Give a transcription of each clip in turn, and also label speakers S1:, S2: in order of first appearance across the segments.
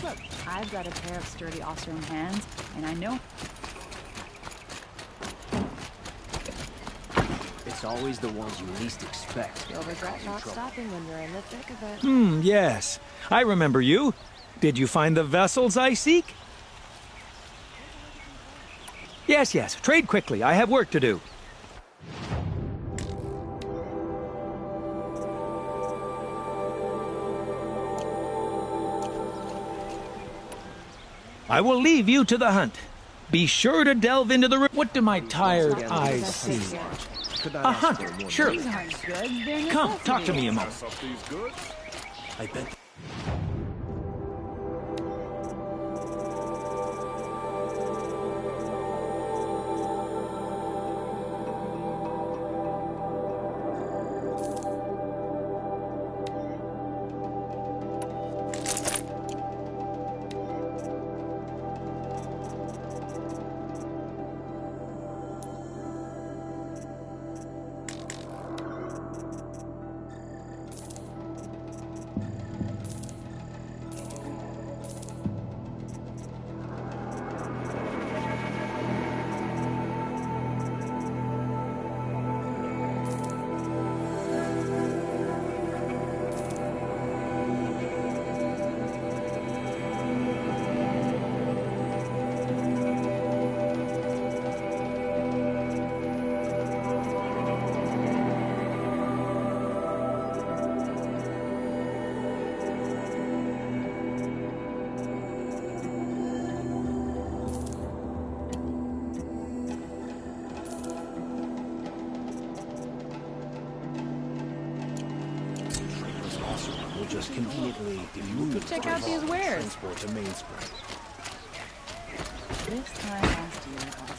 S1: Look, I've got a pair of sturdy Austrian hands, and I know...
S2: It's always the ones you least expect.
S3: You'll regret not stopping when you're in the thick of it.
S4: Yes. I remember you. Did you find the vessels I seek? Yes, yes. Trade quickly. I have work to do. I will leave you to the hunt. Be sure to delve into the... What do my tired eyes see? A hunter, sure.
S1: These aren't good, they're
S4: Come, talk to me a moment.
S2: I bet. Just conveniently
S1: Check out these wares.
S2: transport to Mainspring.
S1: This time last year, I was...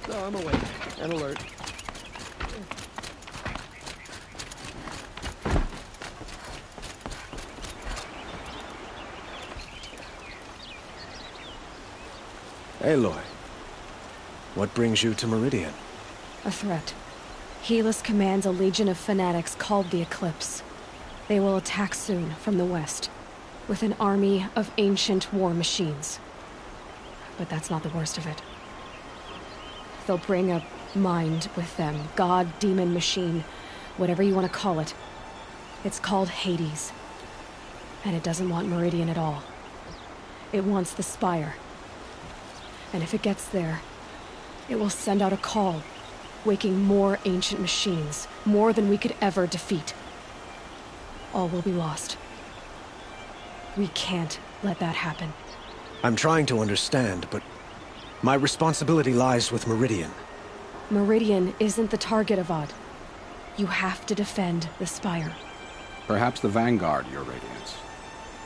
S2: No, I'm awake and alert. Aloy, what brings you to Meridian?
S3: A threat. Helis commands a legion of fanatics called the Eclipse. They will attack soon from the west, with an army of ancient war machines. But that's not the worst of it. They'll bring a mind with them, god, demon, machine, whatever you want to call it. It's called Hades. And it doesn't want Meridian at all. It wants the Spire. And if it gets there, it will send out a call, waking more ancient machines, more than we could ever defeat. All will be lost. We can't let that happen.
S2: I'm trying to understand, but my responsibility lies with Meridian.
S3: Meridian isn't the target, Avad. You have to defend the Spire.
S5: Perhaps the Vanguard, Your Radiance.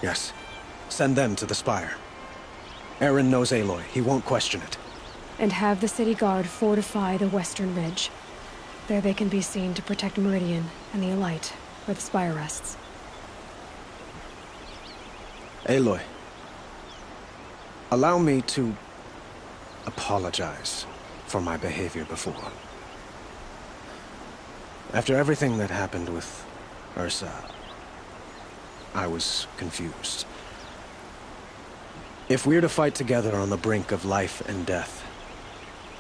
S2: Yes. Send them to the Spire. Eren knows Aloy. He won't question it.
S3: And have the City Guard fortify the Western Ridge. There they can be seen to protect Meridian and the Elite, where the Spire rests.
S2: Aloy, allow me to apologize for my behavior before. After everything that happened with Ursa, I was confused. If we're to fight together on the brink of life and death,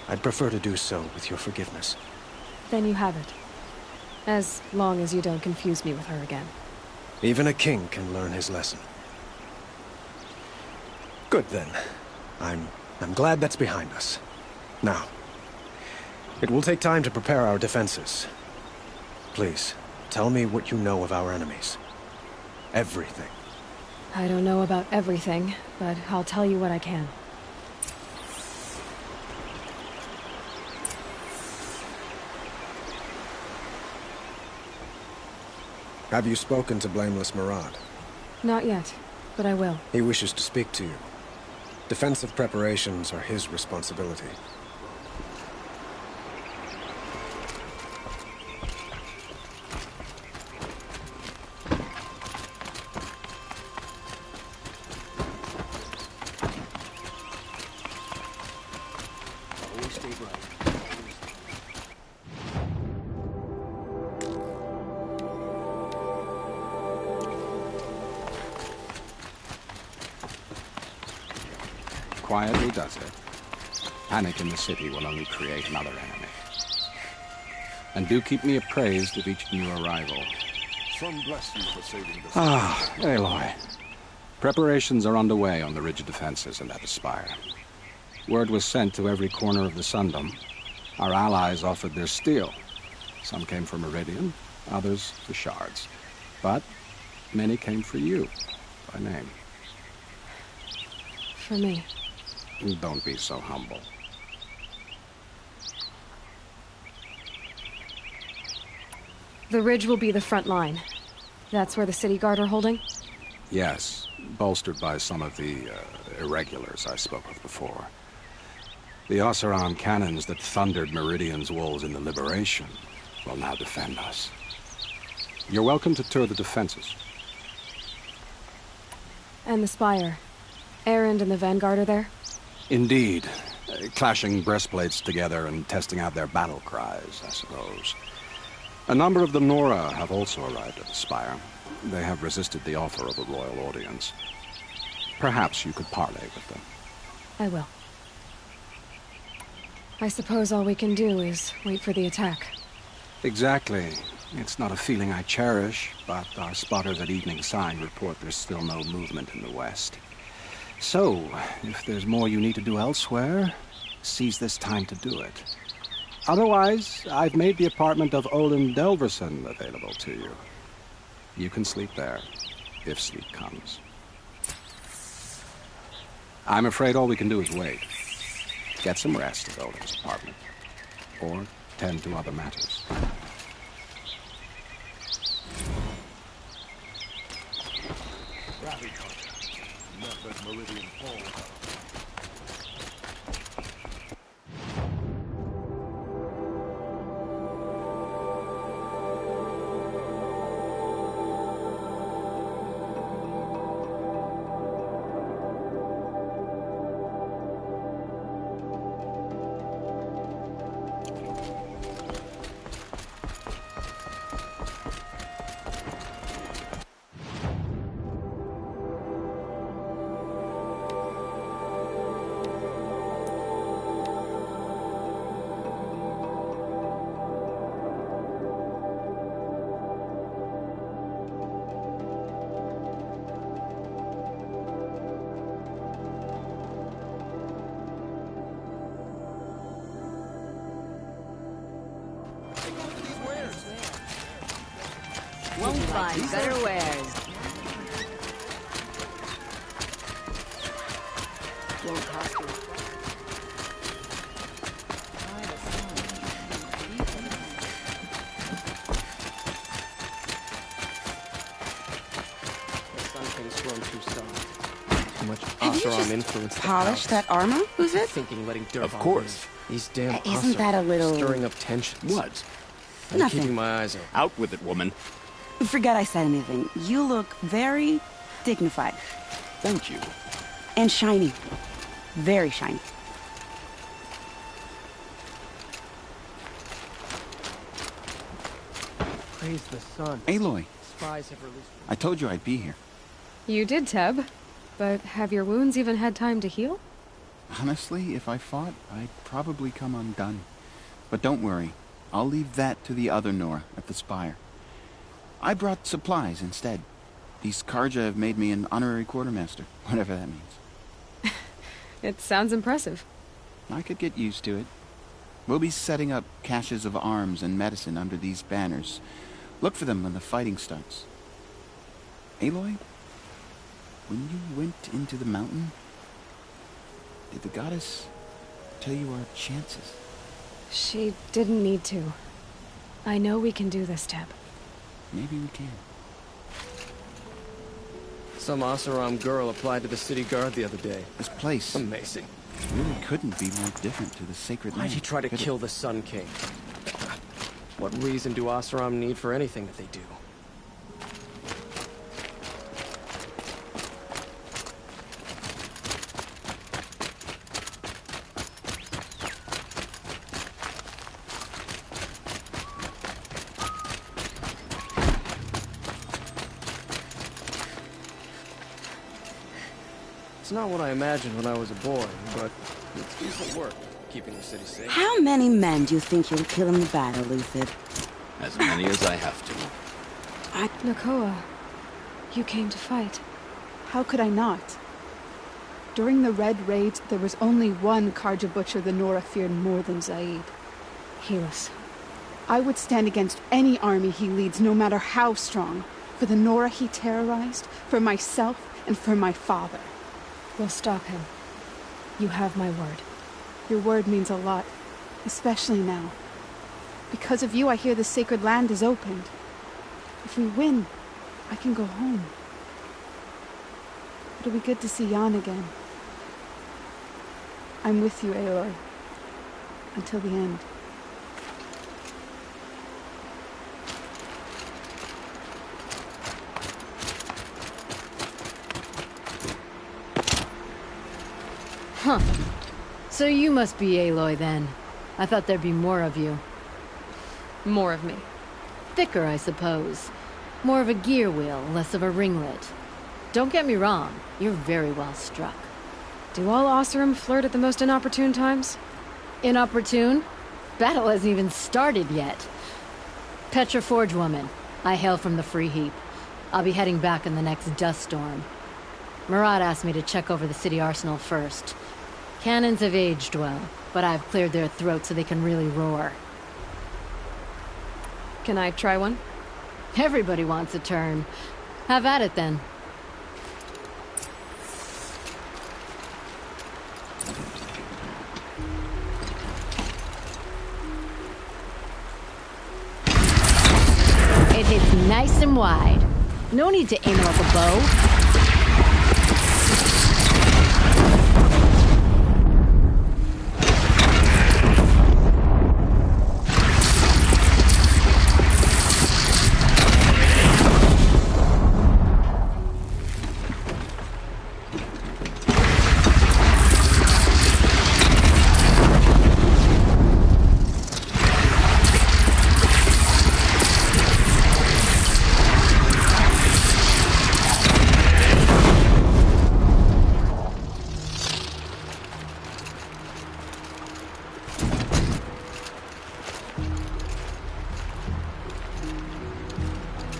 S2: I'd prefer to do so with your forgiveness.
S3: Then you have it. As long as you don't confuse me with her again.
S2: Even a king can learn his lesson. Good then. I'm glad that's behind us. Now, it will take time to prepare our defenses. Please, tell me what you know of our enemies. Everything.
S3: I don't know about everything, but I'll tell you what I can.
S2: Have you spoken to Blameless Murad?
S3: Not yet, but I will.
S2: He wishes to speak to you. Defensive preparations are his responsibility. Always stay bright.
S5: Quietly does it. Panic in the city will only create another enemy. And do keep me appraised of each new arrival.
S6: Some bless you for saving the
S5: Aloy. Preparations are underway on the ridge of defenses and at the Spire. Word was sent to every corner of the Sundom. Our allies offered their steel. Some came for Meridian, others for shards. But many came for you, by name.
S3: For me.
S5: Don't be so humble.
S3: The ridge will be the front line. That's where the City Guard are holding?
S5: Yes, bolstered by some of the irregulars I spoke of before. The Oseram cannons that thundered Meridian's walls in the Liberation will now defend us. You're welcome to tour the defenses.
S3: And the Spire. Erend and the Vanguard are there?
S5: Indeed. Clashing breastplates together and testing out their battle cries, I suppose. A number of the Nora have also arrived at the Spire. They have resisted the offer of a royal audience. Perhaps you could parley with them.
S3: I will. I suppose all we can do is wait for the attack.
S5: Exactly. It's not a feeling I cherish, but our spotters at Evening Sign report there's still no movement in the west. So, if there's more you need to do elsewhere, seize this time to do it. Otherwise, I've made the apartment of Olin Delverson available to you. You can sleep there, if sleep comes. I'm afraid all we can do is wait. Get some rest at Olin's apartment, or tend to other matters.
S6: Not let Meridian fall.
S1: Won't find better wares. Won't cost you.
S7: The Sun King's grown too soft. Too much
S8: Have you
S7: Oseram
S8: just
S7: influence.
S8: polished that armor? Who's it?
S7: Thinking letting dirt
S6: Of
S7: on
S6: course.
S7: me. These damn
S8: Isn't that a
S7: Oseram
S8: little-
S7: stirring up tensions?
S6: What?
S7: I'm
S8: Nothing.
S7: keeping my eyes open.
S6: Out with it, woman.
S8: Forget I said anything. You look very dignified.
S6: Thank you.
S8: And shiny. Very shiny.
S7: Praise the sun.
S9: Aloy,
S7: Spies have released.
S9: I told you I'd be here.
S3: You did, Teb. But have your wounds even had time to heal?
S9: Honestly, if I fought, I'd probably come undone. But don't worry. I'll leave that to the other Nora at the Spire. I brought supplies instead. These Karja have made me an honorary quartermaster, whatever that means.
S3: It sounds impressive.
S9: I could get used to it. We'll be setting up caches of arms and medicine under these banners. Look for them when the fighting starts. Aloy, when you went into the mountain, did the goddess tell you our chances?
S3: She didn't need to. I know we can do this, Teb.
S9: Maybe we can.
S7: Some Oseram girl applied to the city guard the other day.
S9: This place
S7: Amazing.
S9: really couldn't be more different to the sacred land.
S7: Why'd he try to
S9: could it?
S7: kill the Sun King? What reason do Oseram need for anything that they do? It's not what I imagined when I was a boy, but it's decent work, keeping the city safe.
S8: How many men do you think you'll kill in the battle, Luthid?
S6: As many as I have to.
S3: Nakoa, you came to fight.
S10: How could I not? During the Red Raids, there was only one Karja butcher the Nora feared more than Zaid.
S3: Helis.
S10: I would stand against any army he leads, no matter how strong. For the Nora he terrorized, for myself, and for my father.
S3: We'll stop him. You have my word.
S10: Your word means a lot, especially now. Because of you, I hear the sacred land is opened. If we win, I can go home. It'll be good to see Jan again. I'm with you, Aloy. Until the end.
S1: Huh. So you must be Aloy then. I thought there'd be more of you.
S3: More of me.
S1: Thicker, I suppose. More of a gear wheel, less of a ringlet. Don't get me wrong, you're very well struck.
S3: Do all Oseram flirt at the most inopportune times?
S1: Inopportune? Battle hasn't even started yet. Petra Forge woman. I hail from the Free Heap. I'll be heading back in the next dust storm. Murad asked me to check over the city arsenal first. Cannons have aged well, but I've cleared their throats so they can really roar.
S3: Can I try one?
S1: Everybody wants a turn. Have at it then. It hits nice and wide. No need to aim it like a bow.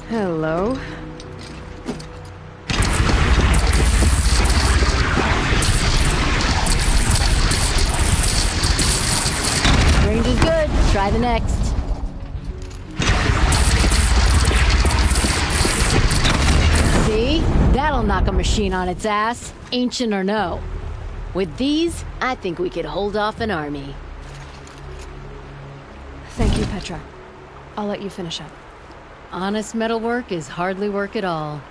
S3: Hello.
S1: Range is good. Try the next. That'll knock a machine on its ass, ancient or no. With these, I think we could hold off an army.
S3: Thank you, Petra. I'll let you finish up.
S1: Honest metalwork is hardly work at all.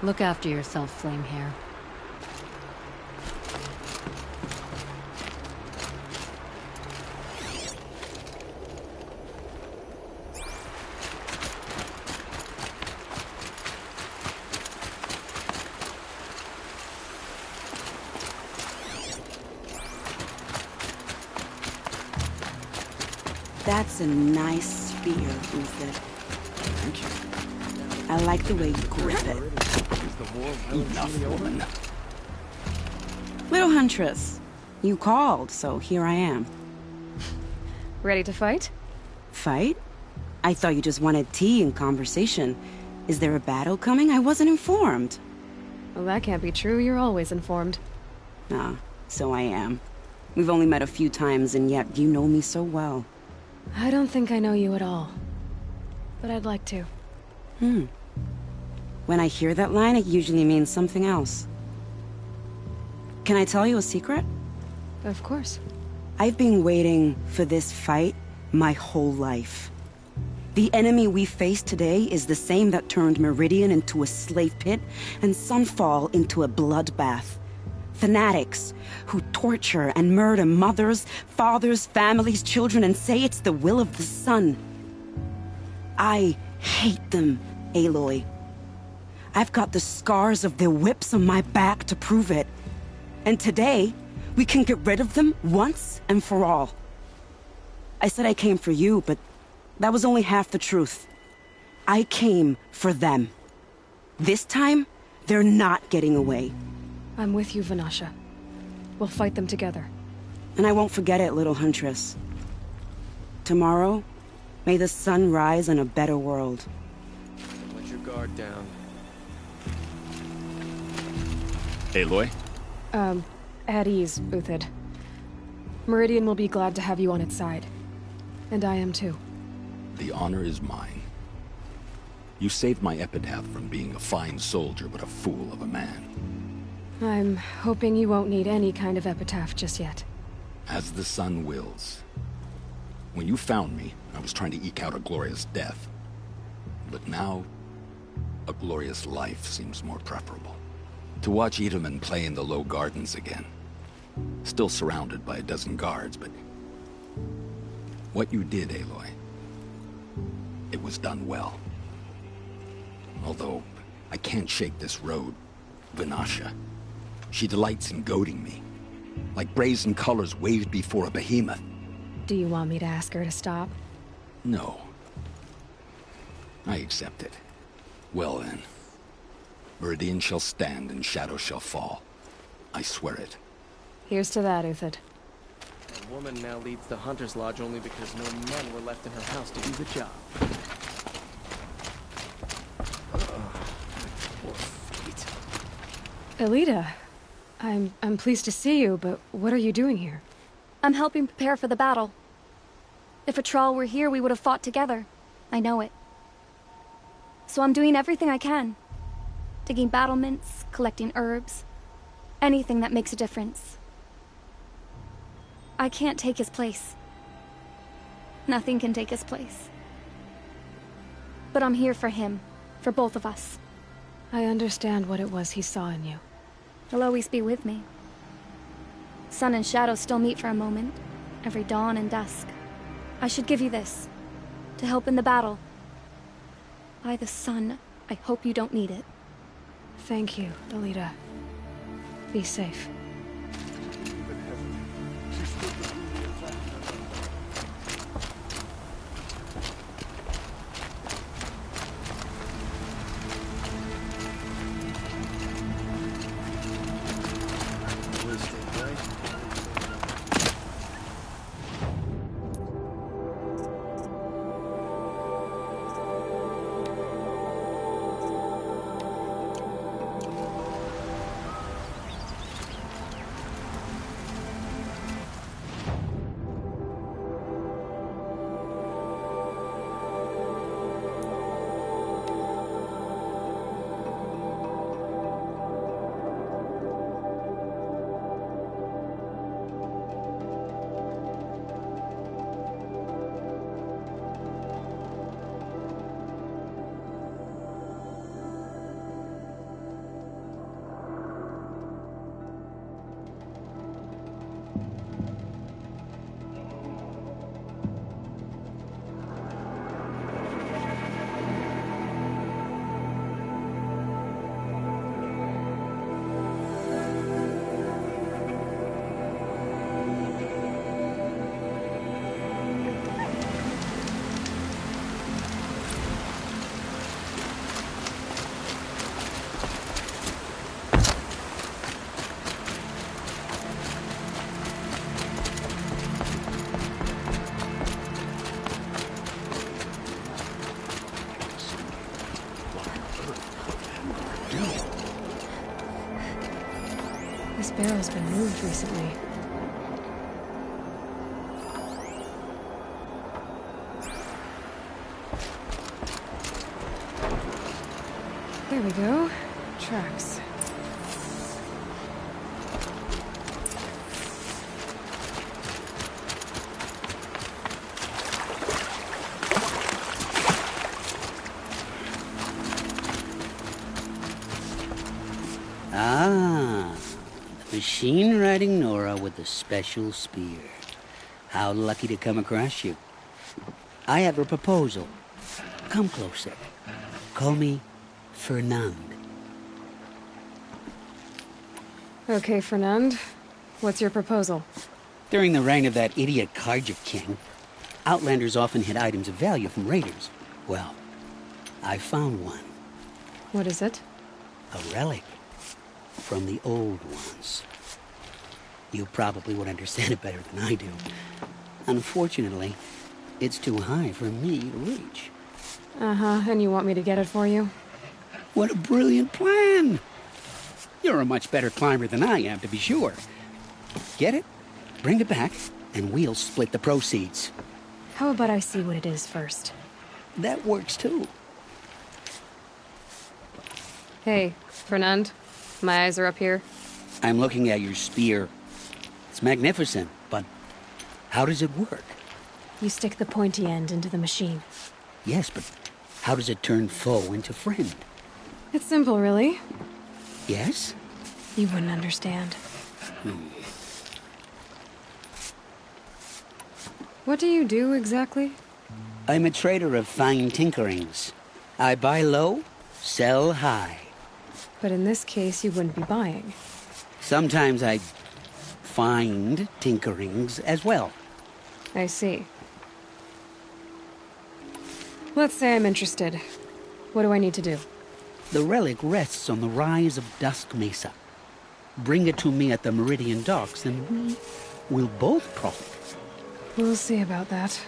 S1: Look after yourself, Flamehair.
S8: That's a nice spear, Uther.
S5: Thank you.
S8: I like the way you grip it.
S6: Enough, woman.
S8: Little Huntress, you called, so here I am.
S3: Ready to fight?
S8: Fight? I thought you just wanted tea and conversation. Is there a battle coming? I wasn't informed.
S3: Well, that can't be true. You're always informed.
S8: Ah, so I am. We've only met a few times, and yet you know me so well.
S3: I don't think I know you at all. But I'd like to.
S8: When I hear that line, it usually means something else. Can I tell you a secret?
S3: Of course.
S8: I've been waiting for this fight my whole life. The enemy we face today is the same that turned Meridian into a slave pit and Sunfall into a bloodbath. Fanatics who torture and murder mothers, fathers, families, children, and say it's the will of the sun. I hate them, Aloy. I've got the scars of their whips on my back to prove it. And today, we can get rid of them once and for all. I said I came for you, but that was only half the truth. I came for them. This time, they're not getting away.
S3: I'm with you, Vanasha. We'll fight them together.
S8: And I won't forget it, little Huntress. Tomorrow, may the sun rise in a better world.
S7: Let your guard down.
S6: Aloy?
S3: At ease, Uthid. Meridian will be glad to have you on its side. And I am too.
S6: The honor is mine. You saved my epitaph from being a fine soldier, but a fool of a man.
S3: I'm hoping you won't need any kind of epitaph just yet.
S6: As the sun wills. When you found me, I was trying to eke out a glorious death. But now, a glorious life seems more preferable. To watch Itamen play in the low gardens again. Still surrounded by a dozen guards, but... what you did, Aloy, it was done well. Although, I can't shake this road, Vanasha. She delights in goading me. Like brazen colors waved before a behemoth.
S3: Do you want me to ask her to stop?
S6: No. I accept it. Well then. Meridian shall stand and shadow shall fall. I swear it.
S3: Here's to that, Uthid.
S7: A woman now leads the Hunter's Lodge only because no men were left in her house to do the job. Poor feet.
S3: Elita, I'm pleased to see you, but what are you doing here?
S11: I'm helping prepare for the battle. If Atral were here, we would have fought together. I know it. So I'm doing everything I can. Digging battlements, collecting herbs. Anything that makes a difference. I can't take his place. Nothing can take his place. But I'm here for him. For both of us.
S3: I understand what it was he saw in you.
S11: He'll always be with me. Sun and shadow still meet for a moment. Every dawn and dusk. I should give you this. To help in the battle. By the sun, I hope you don't need it.
S3: Thank you, Elita. Be safe. barrel's been moved recently. There we go. Tracks.
S12: Ah, the machine-riding Nora with the special spear. How lucky to come across you. I have a proposal. Come closer. Call me Fernand.
S3: Okay, Fernand. What's your proposal?
S12: During the reign of that idiot Karja king, Outlanders often hid items of value from raiders. Well, I found one.
S3: What is it?
S12: A relic. From the old ones. You probably would understand it better than I do. Unfortunately, it's too high for me to reach.
S3: Uh-huh, and you want me to get it for you?
S12: What a brilliant plan! You're a much better climber than I am, to be sure. Get it, bring it back, and we'll split the proceeds.
S3: How about I see what it is first?
S12: That works too.
S3: Hey, Fernand. My eyes are up here.
S12: I'm looking at your spear. It's magnificent, but how does it work?
S3: You stick the pointy end into the machine.
S12: Yes, but how does it turn foe into friend?
S3: It's simple, really.
S12: Yes?
S3: You wouldn't understand. What do you do, exactly?
S12: I'm a trader of fine tinkerings. I buy low, sell high.
S3: But in this case, you wouldn't be buying.
S12: Sometimes I find tinkerings as well.
S3: I see. Let's say I'm interested. What do I need to do?
S12: The relic rests on the rise of Dusk Mesa. Bring it to me at the Meridian docks, and we will both profit.
S3: We'll see about that.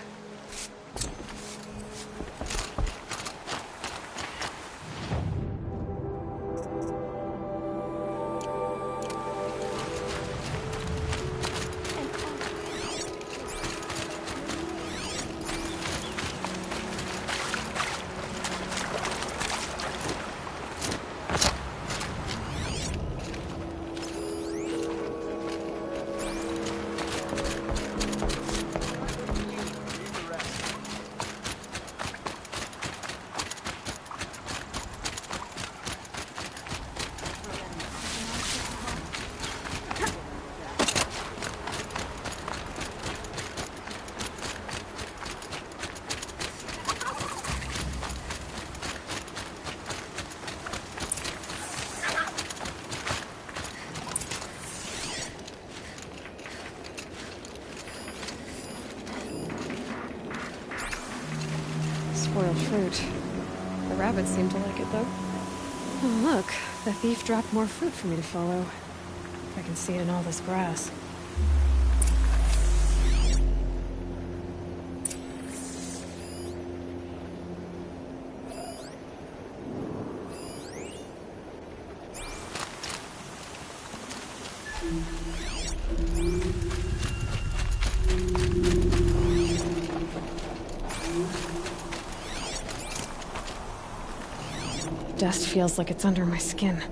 S3: Spoiled fruit. The rabbits seem to like it, though. Oh, look. The thief dropped more fruit for me to follow. I can see it in all this grass. Dust feels like it's under my skin.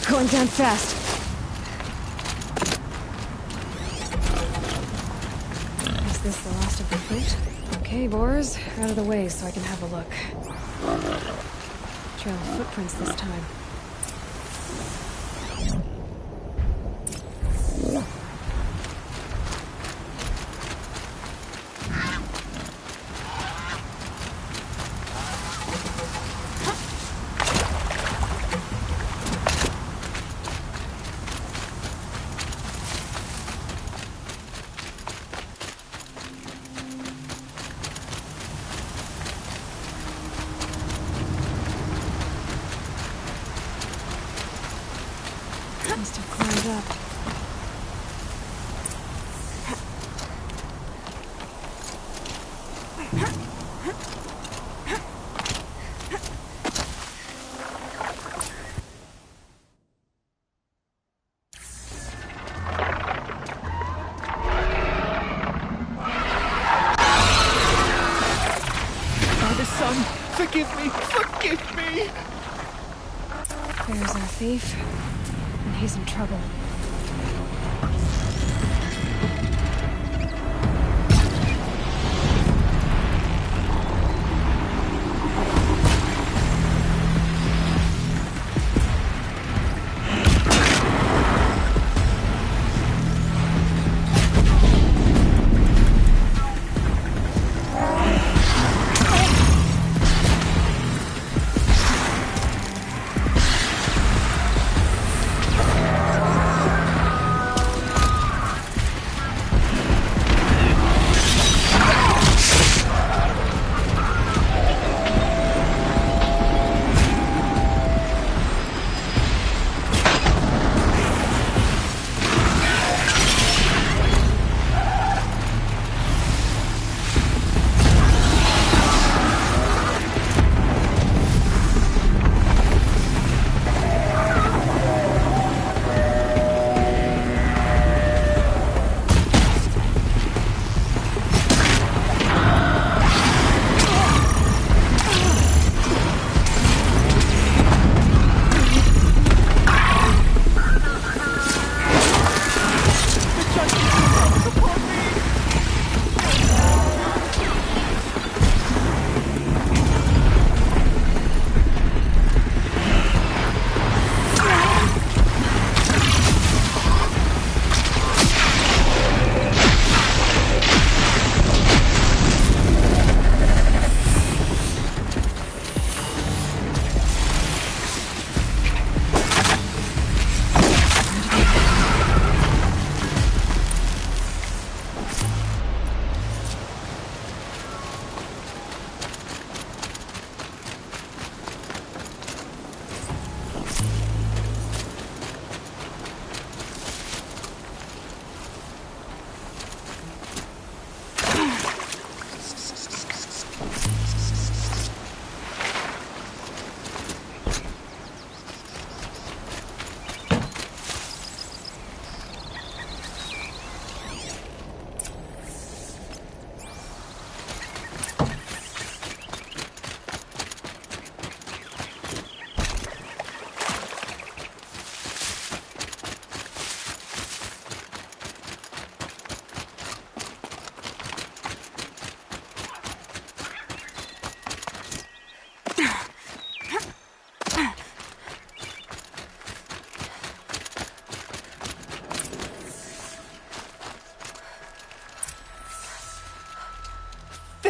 S3: Going down fast. Is this the last of the fruit? Okay, boars, out of the way so I can have a look. Trail of footprints this time.
S7: Father, son, forgive me! Forgive me!
S3: There's our thief, and he's in trouble.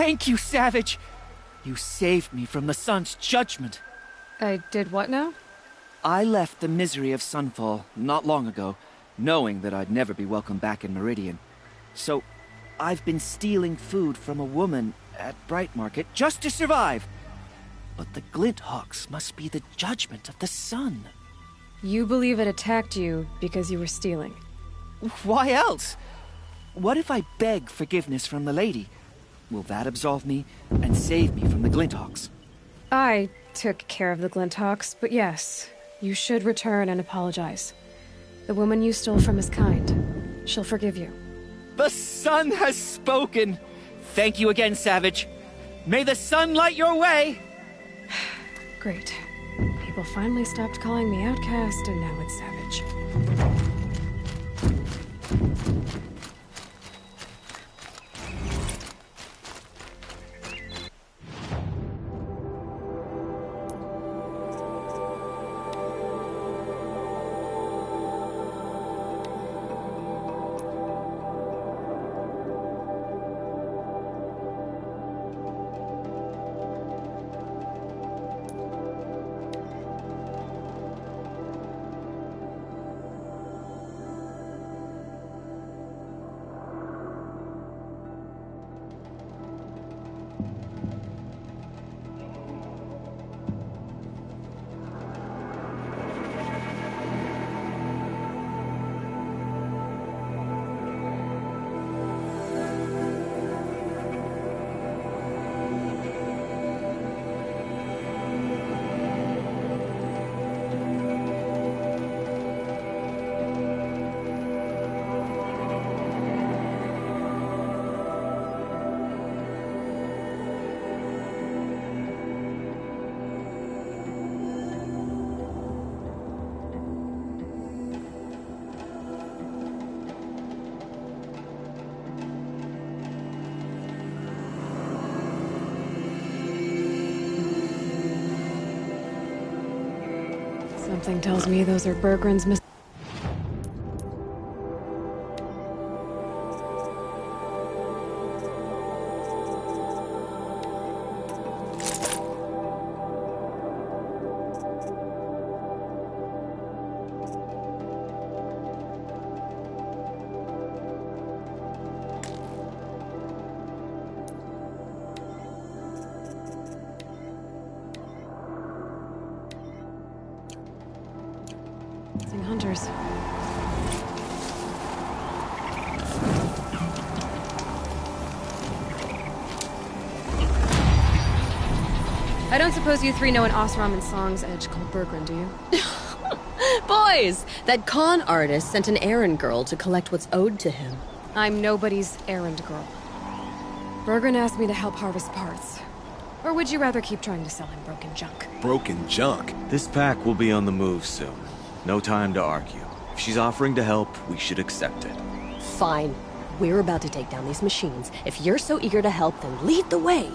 S7: Thank you, Savage! You saved me from the sun's judgment.
S3: I did what now?
S7: I left the misery of Sunfall not long ago, knowing that I'd never be welcome back in Meridian. So, I've been stealing food from a woman at Bright Market just to survive. But the Glinthawks must be the judgment of the sun.
S3: You believe it attacked you because you were stealing?
S7: Why else? What if I beg forgiveness from the lady? Will that absolve me and save me from the Glinthawks?
S3: I took care of the Glinthawks, but yes, you should return and apologize. The woman you stole from is kind. She'll forgive you.
S7: The sun has spoken! Thank you again, Savage. May the sun light your way!
S3: Great. People finally stopped calling me outcast, and now it's Savage. Something tells me those are Bergren's hunters. I don't suppose you three know an Osram and Song's edge called Bergren, do you?
S13: Boys, that con artist sent an errand girl to collect what's owed to him.
S3: I'm nobody's errand girl. Bergren asked me to help harvest parts. Or would you rather keep trying to sell him broken junk?
S14: Broken junk? This pack will be on the move soon. No time to argue. If she's offering to help, we should accept it.
S13: Fine. We're about to take down these machines. If you're so eager to help, then lead the way.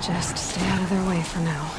S3: Just stay out of their way for now.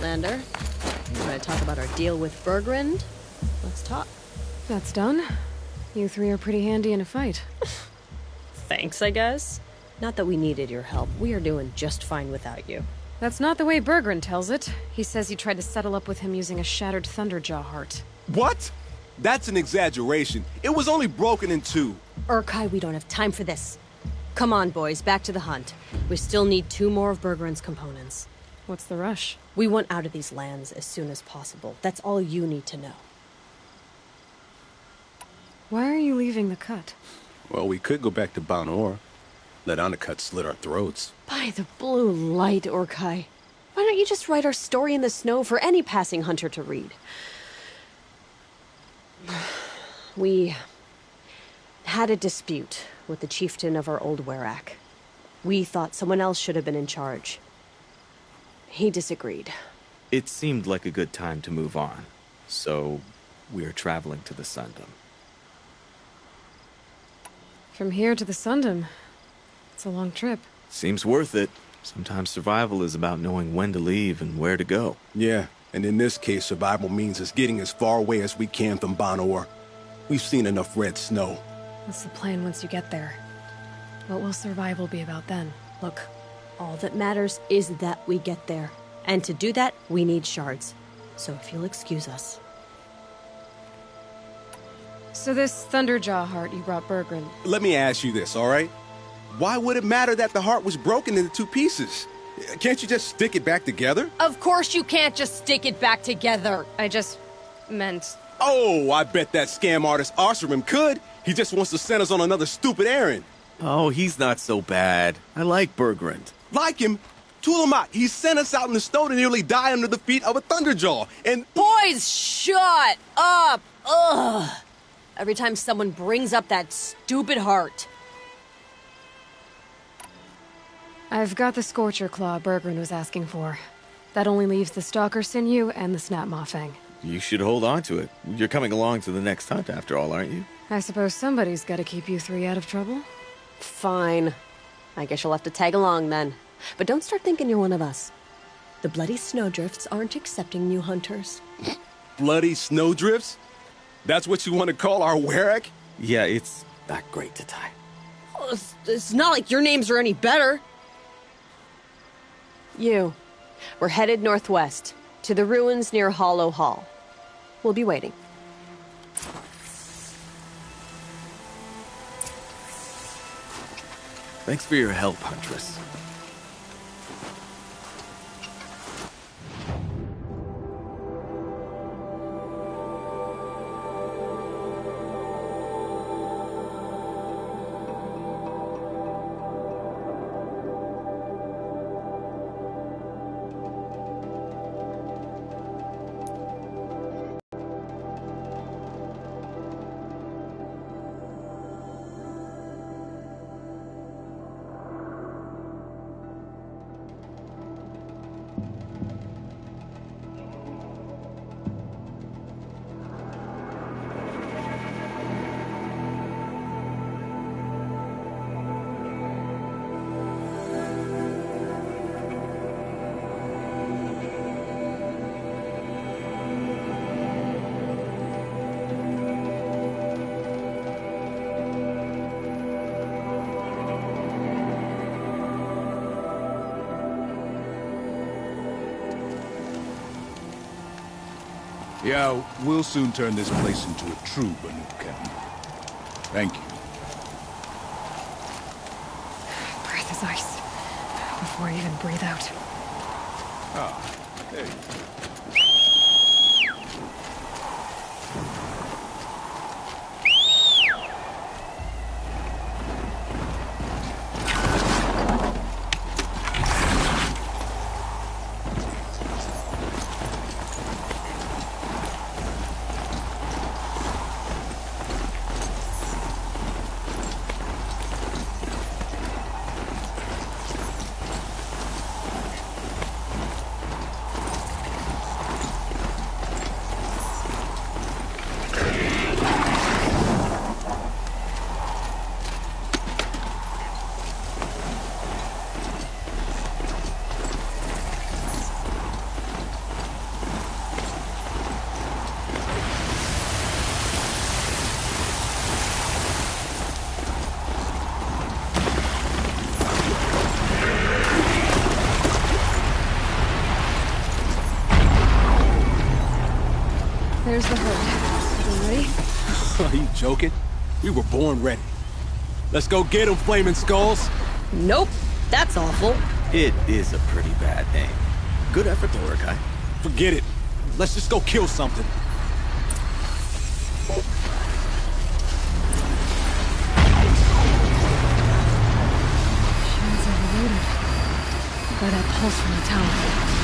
S13: Outlander. You want to talk about our deal with Bergrund? Let's talk.
S3: That's done. You three are pretty handy in a fight.
S13: Thanks, I guess. Not that we needed your help. We are doing just fine without you.
S3: That's not the way Bergrund tells it. He says you tried to settle up with him using a shattered Thunderjaw heart.
S15: What? That's an exaggeration. It was only broken in two.
S13: Urkai, we don't have time for this. Come on, boys, back to the hunt. We still need 2 more of Bergrund's components.
S3: What's the rush?
S13: We want out of these lands as soon as possible. That's all you need to know.
S3: Why are you leaving the cut?
S15: Well, we could go back to Banor. Let Undercut slit our throats.
S13: By the blue light, Urkai. Why don't you just write our story in the snow for any passing hunter to read? We had a dispute with the chieftain of our old Werak. We thought someone else should have been in charge. He disagreed.
S14: It seemed like a good time to move on, so we're traveling to the Sundom.
S3: From here to the Sundom. It's a long trip.
S14: Seems worth it. Sometimes survival is about knowing when to leave and where to go.
S15: Yeah, and in this case, survival means us getting as far away as we can from Banor. We've seen enough red snow.
S3: What's the plan once you get there? What will survival be about then?
S13: Look, all that matters is that we get there. And to do that, we need shards. So if you'll excuse us.
S3: So this Thunderjaw heart you brought Bergrund.
S15: Let me ask you this, all right? Why would it matter that the heart was broken into 2 pieces? Can't you just stick it back together?
S13: Of course you can't just stick it back together.
S3: I just meant...
S15: Oh, I bet that scam artist Osram could. He just wants to send us on another stupid errand.
S14: Oh, he's not so bad. I like Bergrund.
S15: Like him? Tulamat, he sent us out in the snow to nearly die under the feet of a Thunderjaw, and...
S13: Boys, shut up! Ugh! Every time someone brings up that stupid heart.
S3: I've got the Scorcher Claw Bergrund was asking for. That only leaves the Stalker Sinew and the Snap Maw Fang.
S14: You should hold on to it. You're coming along to the next hunt after all, aren't you?
S3: I suppose somebody's gotta keep you 3 out of trouble.
S13: Fine. I guess you'll have to tag along then. But don't start thinking you're one of us. The Bloody Snowdrifts aren't accepting new hunters.
S15: Bloody Snowdrifts? That's what you want to call our Werak?
S14: Yeah, it's not great to tie.
S13: Oh, it's not like your names are any better. We're headed northwest, to the ruins near Hollow Hall. We'll be waiting.
S14: Thanks for your help, Huntress.
S16: Yeah, we'll soon turn this place into a true Banuk camp. Thank you.
S3: Breath is ice. Before I even breathe out.
S16: Ah, hey.
S3: There's the herd. Everyone ready?
S15: Are you joking? We were born ready. Let's go get them, flaming skulls!
S13: Nope, that's awful.
S14: It is a pretty bad name. Good effort, Mordecai.
S15: Forget it. Let's just go kill something.
S3: Shields overloaded. By that pulse from the tower.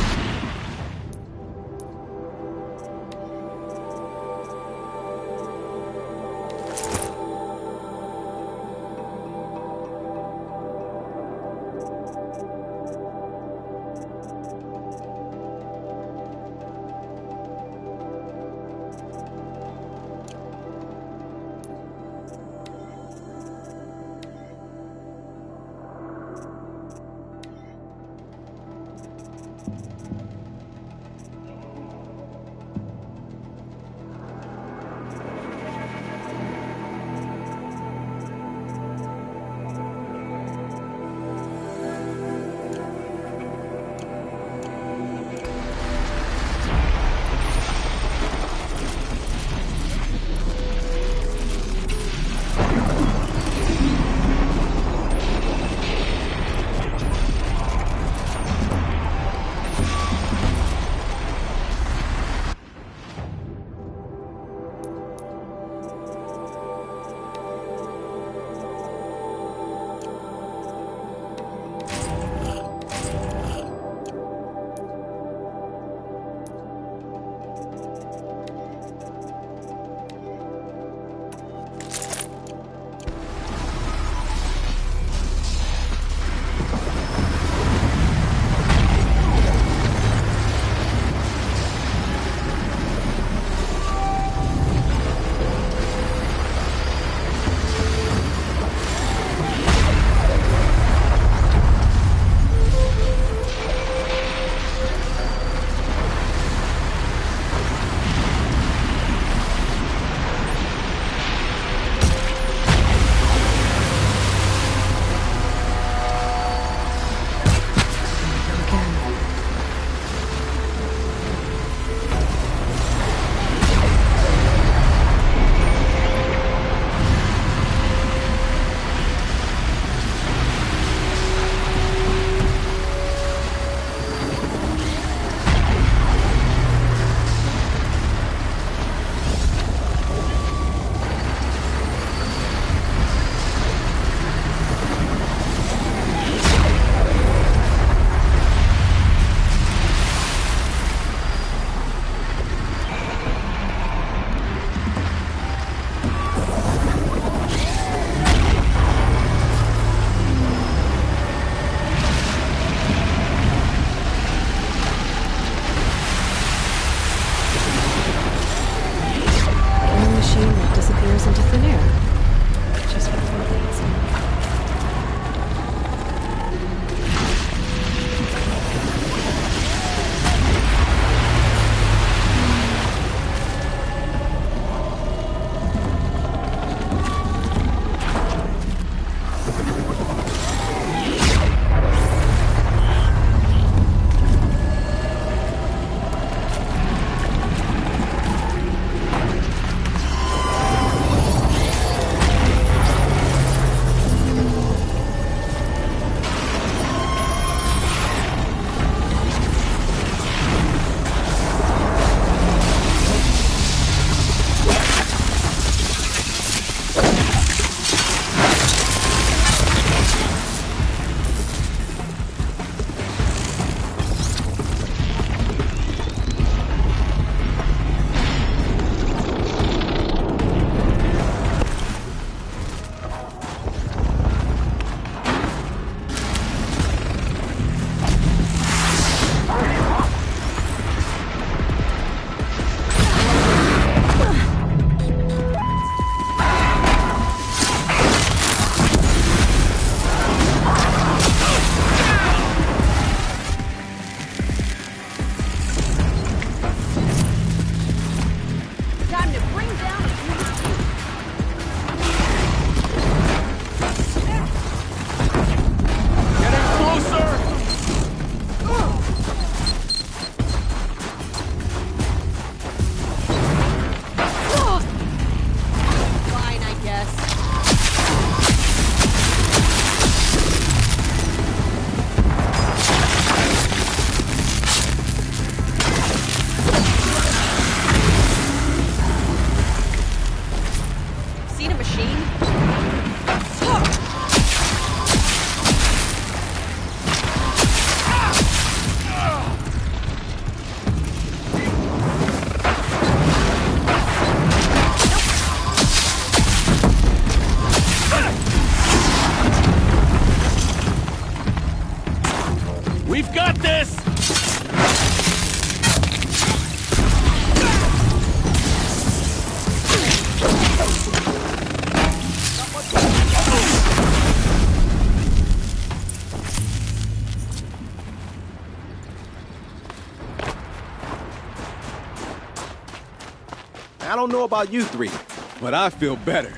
S15: I don't know about you three, but I feel better.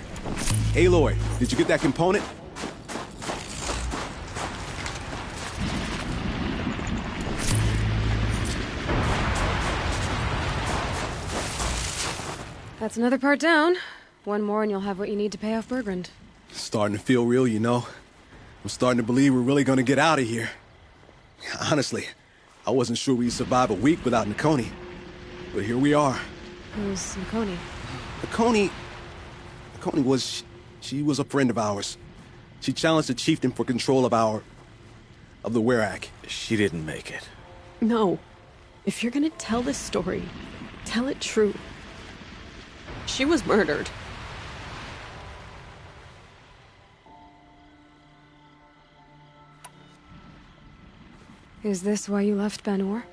S15: Aloy, did you get that component?
S3: That's another part down. One more and you'll have what you need to pay off Bergrund.
S15: Starting to feel real, you know. I'm starting to believe we're really gonna get out of here. Honestly, I wasn't sure we'd survive a week without Nakoni. But here we are.
S3: Who's Nakoni?
S15: Nakoni was... she was a friend of ours. She challenged the chieftain for control of the Werak.
S14: She didn't make it.
S13: No. If you're gonna tell this story, tell it true. She was murdered.
S3: Is this why you left Banor?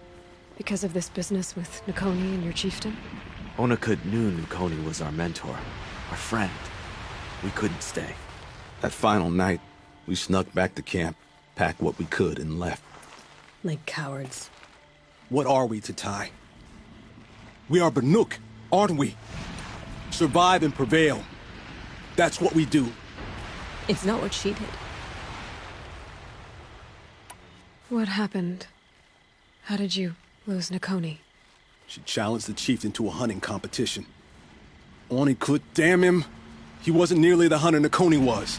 S3: Because of this business with Nakoni and your chieftain?
S14: Onakut knew Nakoni was our mentor, our friend. We couldn't stay.
S17: That final night, we snuck back to camp, packed what we could, and left.
S13: Like cowards.
S15: What are we, Tatai? We are Banuk, aren't we? Survive and prevail. That's what we do.
S13: It's not what she did.
S3: What happened? How did you lose Nakoni?
S15: She challenged the chieftain to a hunting competition. Onakut, damn him. He wasn't nearly the hunter Nakoni was.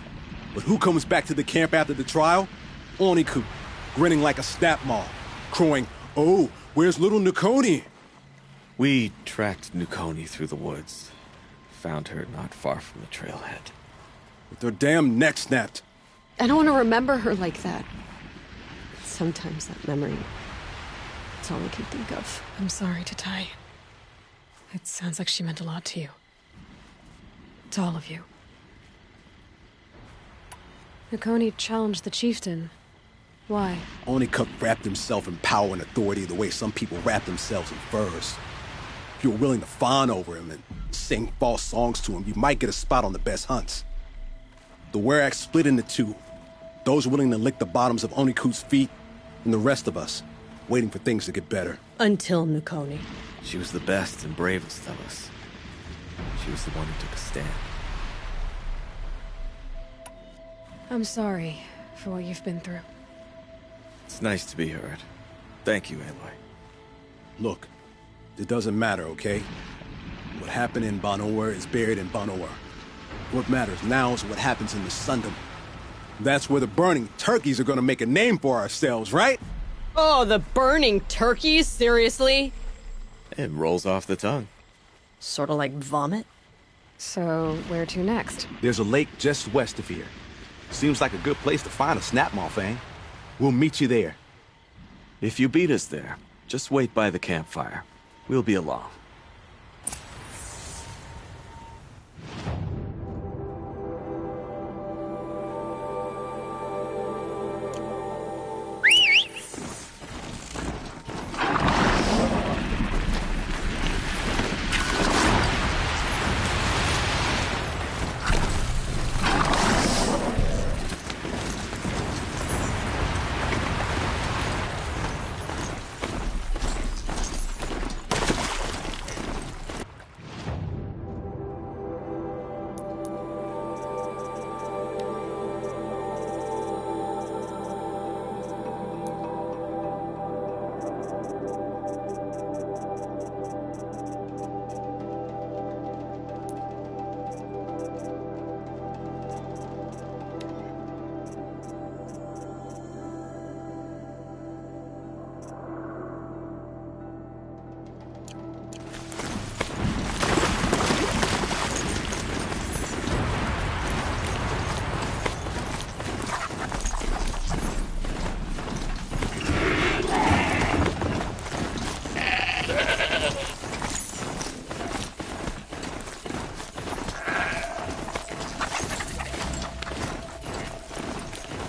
S15: But who comes back to the camp after the trial? Onakut, grinning like a snapmaw, crowing, "Oh, where's little Nakoni?"
S14: We tracked Nakoni through the woods. Found her not far from the trailhead.
S15: With her damn neck snapped.
S13: I don't want to remember her like that. Sometimes that memory... it's all I can think of.
S3: I'm sorry, Tatai. It sounds like she meant a lot to you. To all of you. Nakoni challenged the chieftain. Why?
S15: Onakut wrapped himself in power and authority the way some people wrap themselves in furs. If you're willing to fawn over him and sing false songs to him, you might get a spot on the best hunts. The Werak split into two. Those willing to lick the bottoms of Onakut's feet, and the rest of us, waiting for things to get better.
S13: Until Nakoni.
S14: She was the best and bravest of us. She was the one who took a stand.
S3: I'm sorry for what you've been through.
S14: It's nice to be heard. Thank you, Aloy.
S15: Look, it doesn't matter, okay? What happened in Banor is buried in Banor. What matters now is what happens in the Sundom. That's where the burning turkeys are gonna make a name for ourselves, right?
S13: Oh, the burning turkeys? Seriously?
S14: It rolls off the tongue.
S13: Sort of like vomit?
S3: So, where to next?
S17: There's a lake just west of here. Seems like a good place to find a snapmaw fang. We'll meet you there.
S14: If you beat us there, just wait by the campfire. We'll be along.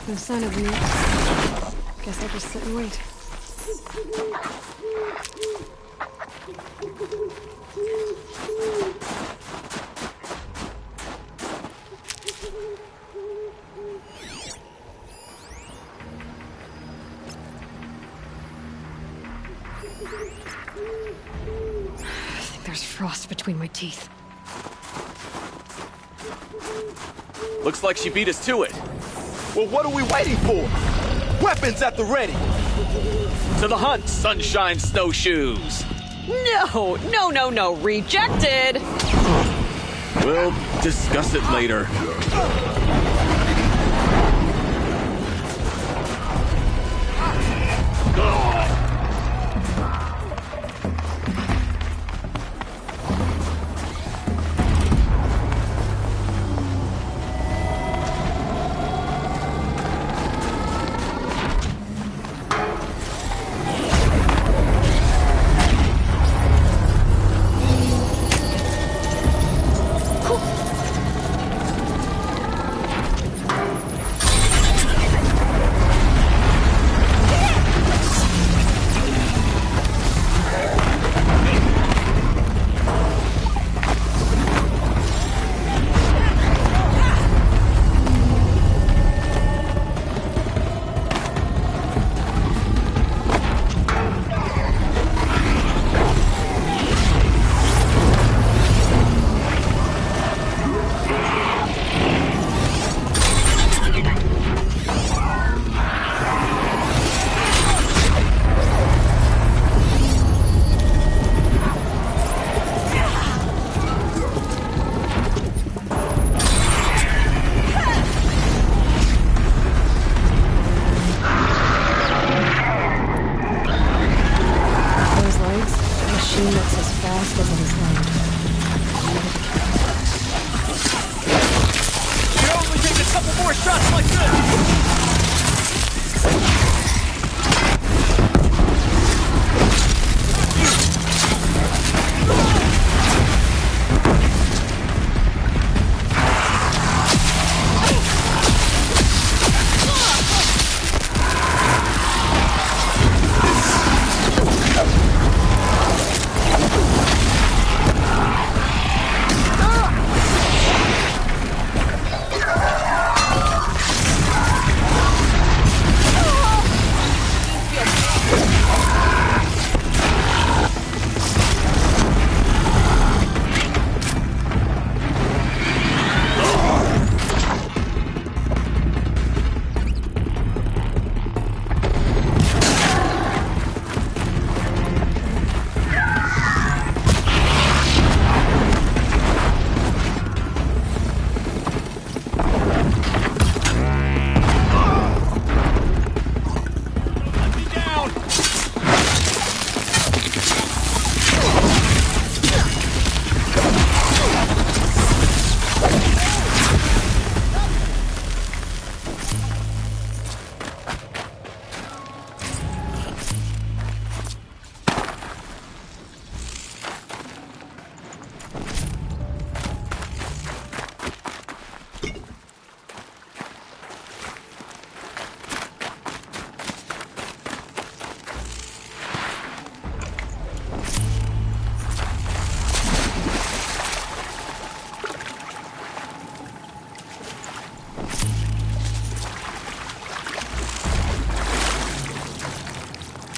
S3: No sign of you. Guess I'll just sit and wait. There's frost between my teeth.
S14: Looks like she beat us to it. Well, what are we waiting for? Weapons at the ready! To the hunt, sunshine snowshoes!
S18: No, rejected!
S14: We'll discuss it later.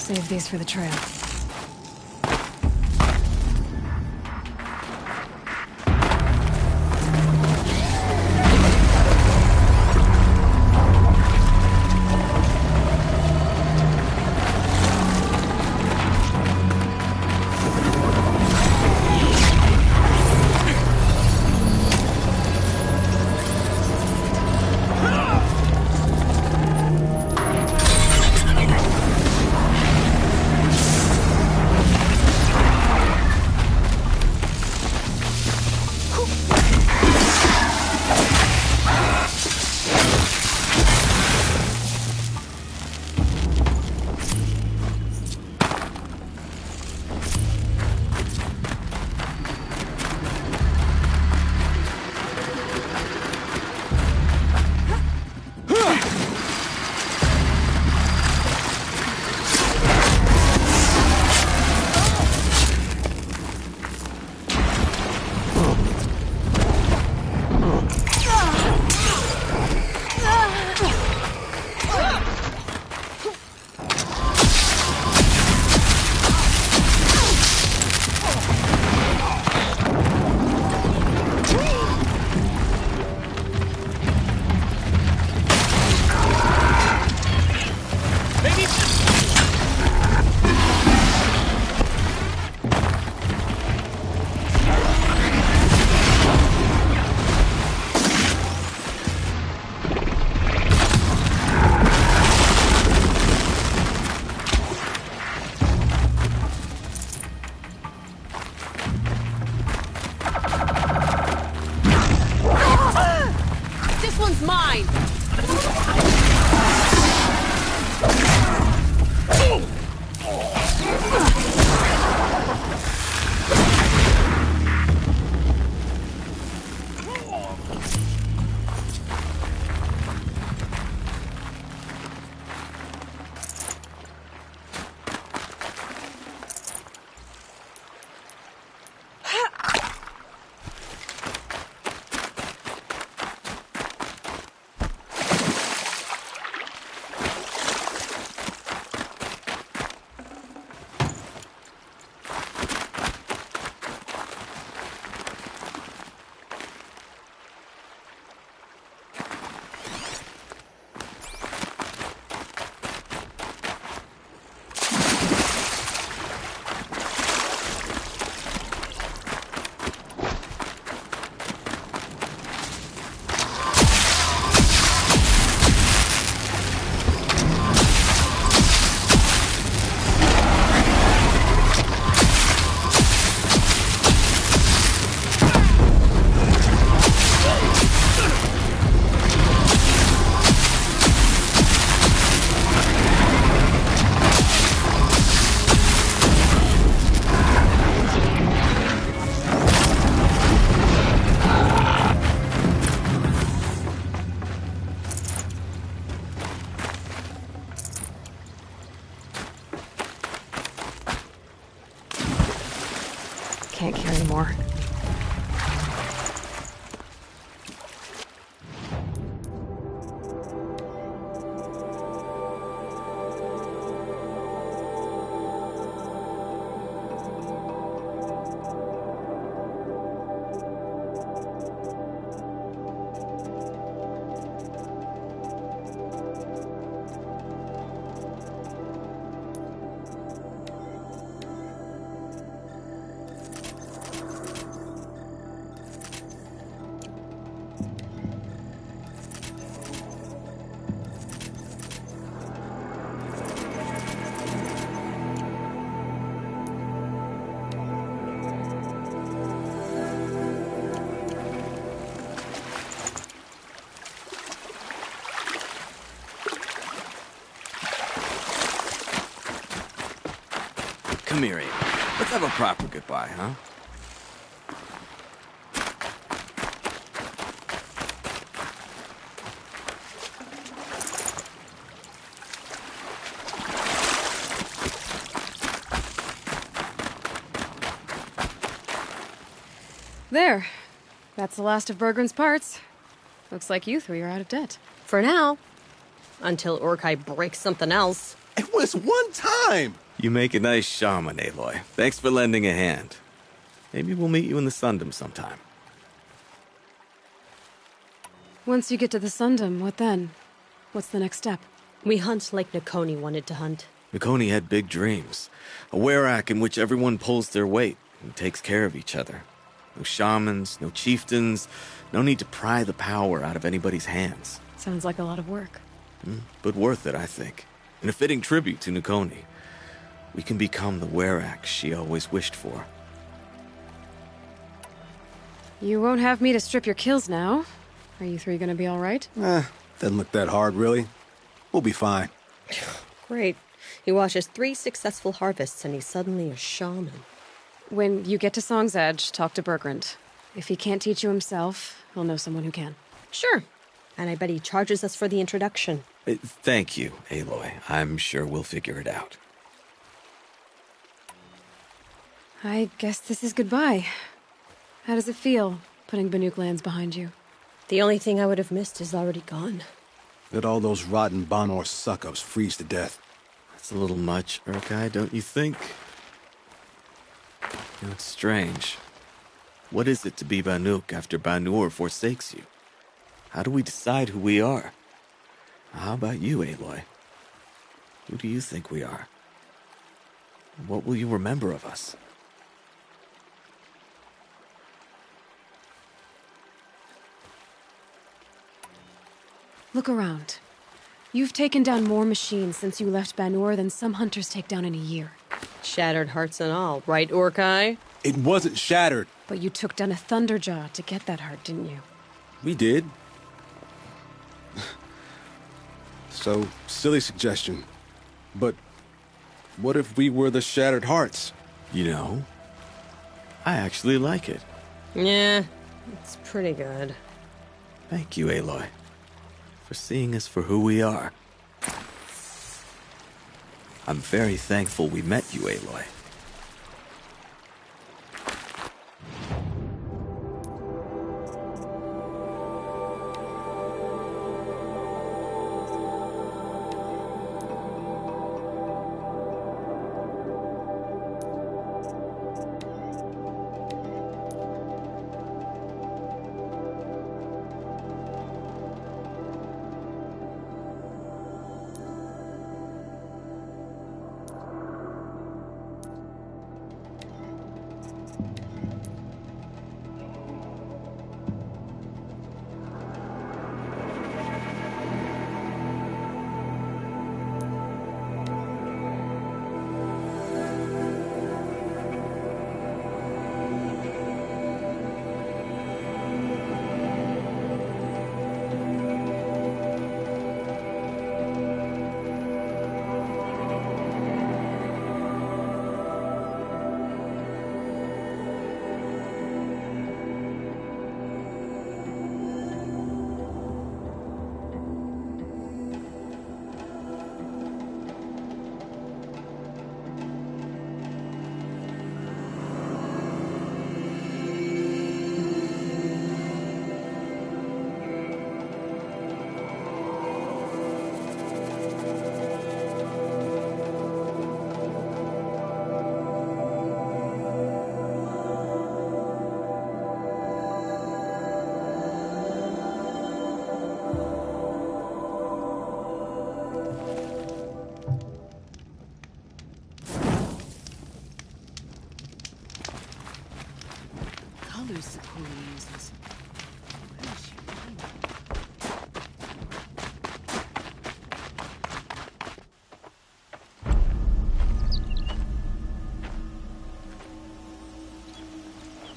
S3: Save these for the trail.
S18: is mine!
S3: Can't carry more.
S14: Come here, Abe. Let's have a proper goodbye, huh?
S3: There. That's the last of Bergren's parts. Looks like you three are out of debt.
S13: For now. Until Urkai breaks something else.
S15: It was one time!
S14: You make a nice shaman, Aloy. Thanks for lending a hand. Maybe we'll meet you in the Sundom sometime.
S3: Once you get to the Sundom, what then? What's the next step?
S13: We hunt like Nakoni wanted to hunt.
S14: Nakoni had big dreams. A Werak in which everyone pulls their weight and takes care of each other. No shamans, no chieftains, no need to pry the power out of anybody's hands.
S3: Sounds like a lot of work.
S14: But worth it, I think. And a fitting tribute to Nakoni. We can become the Werak she always wished for.
S3: You won't have me to strip your kills now. Are you three gonna be all right?
S15: Doesn't look that hard, really. We'll be fine.
S13: Great. He watches 3 successful harvests and he's suddenly a shaman.
S3: When you get to Song's Edge, talk to Bergrand. If he can't teach you himself, he'll know someone who can.
S13: Sure. And I bet he charges us for the introduction.
S14: Thank you, Aloy. I'm sure we'll figure it out.
S3: I guess this is goodbye. How does it feel, putting Banuk lands behind you?
S13: The only thing I would have missed is already gone.
S15: Let all those rotten Banor suck-ups freeze to death.
S14: That's a little much, Urkai, don't you think? You know, it's strange. What is it to be Banuk after Banur forsakes you? How do we decide who we are? How about you, Aloy? Who do you think we are? What will you remember of us?
S3: Look around. You've taken down more machines since you left Banur than some hunters take down in a year.
S13: Shattered hearts and all, right, Urkai?
S15: It wasn't shattered.
S3: But you took down a Thunderjaw to get that heart, didn't you?
S14: We did.
S15: So, silly suggestion. But what if we were the Shattered Hearts?
S14: You know, I actually like it.
S13: Yeah, it's pretty good.
S14: Thank you, Aloy, for seeing us for who we are. I'm very thankful we met you, Aloy.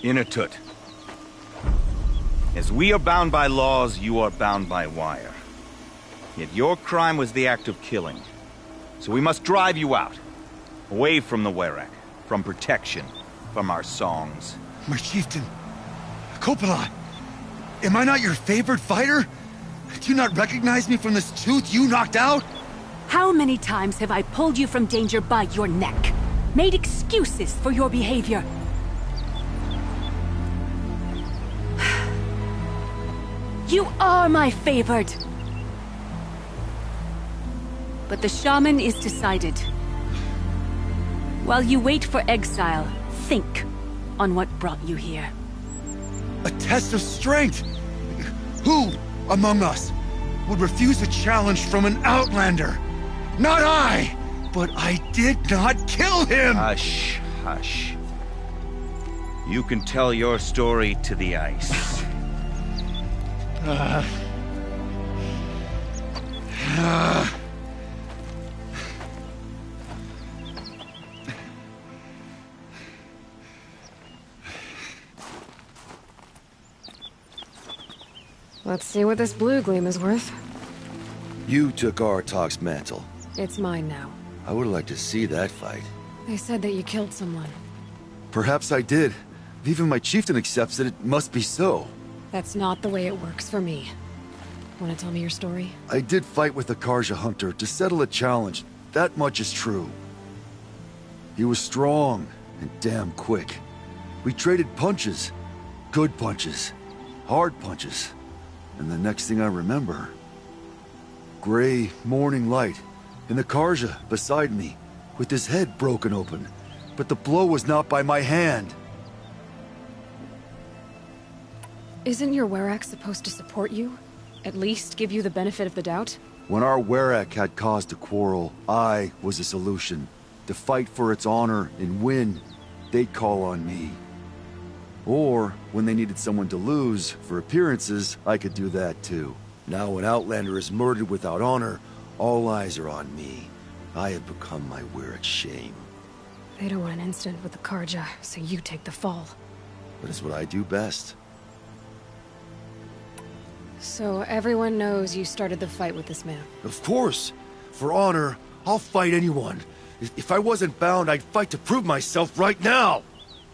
S19: Inatut. As we are bound by laws, you are bound by wire. Yet your crime was the act of killing. So we must drive you out. Away from the Werak. From protection. From our songs.
S20: My chieftain. Kopala. Am I not your favored fighter? Do you not recognize me from this tooth you knocked out?
S21: How many times have I pulled you from danger by your neck? Made excuses for your behavior? You are my favored. But the shaman is decided. While you wait for exile, think on what brought you here.
S20: A test of strength! Who among us would refuse a challenge from an outlander? Not I! But I did not kill him!
S19: Hush, hush. You can tell your story to the ice.
S3: Let's see what this blue gleam is worth.
S22: You took Artok's mantle.
S3: It's mine now.
S22: I would like to see that fight.
S3: They said that you killed someone.
S22: Perhaps I did. If even my chieftain accepts it, it must be so.
S3: That's not the way it works for me. Want to tell me your story?
S22: I did fight with the Karja hunter to settle a challenge. That much is true. He was strong and damn quick. We traded punches. Good punches. Hard punches. And the next thing I remember... gray morning light, and the Karja beside me, with his head broken open. But the blow was not by my hand.
S3: Isn't your Werak supposed to support you? At least give you the benefit of the doubt?
S22: When our Werak had cause to quarrel, I was a solution. To fight for its honor and win, they'd call on me. Or, when they needed someone to lose, for appearances, I could do that too. Now an Outlander is murdered without honor, all eyes are on me. I have become my Werak's shame.
S3: They don't want an incident with the Karja, so you take the fall.
S22: But it's what I do best.
S3: So everyone knows you started the fight with this man?
S22: Of course. For honor, I'll fight anyone. If I wasn't bound, I'd fight to prove myself right now!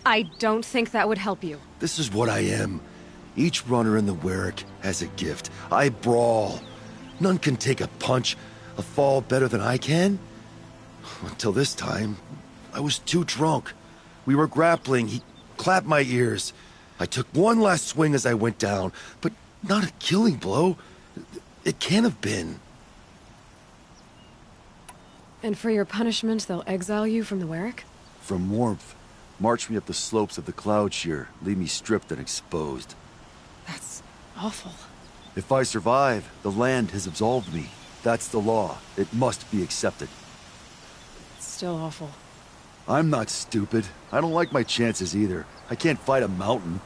S3: I don't think that would help you.
S22: This is what I am. Each runner in the Werak has a gift. I brawl. None can take a punch, a fall better than I can. Until this time, I was too drunk. We were grappling, he clapped my ears. I took one last swing as I went down, but not a killing blow. It can't have been.
S3: And for your punishment, they'll exile you from the Werak?
S22: From warmth. March me up the slopes of the Cloud Shear, leave me stripped and exposed.
S3: That's awful.
S22: If I survive, the land has absolved me. That's the law. It must be accepted.
S3: It's still awful.
S22: I'm not stupid. I don't like my chances either. I can't fight a mountain.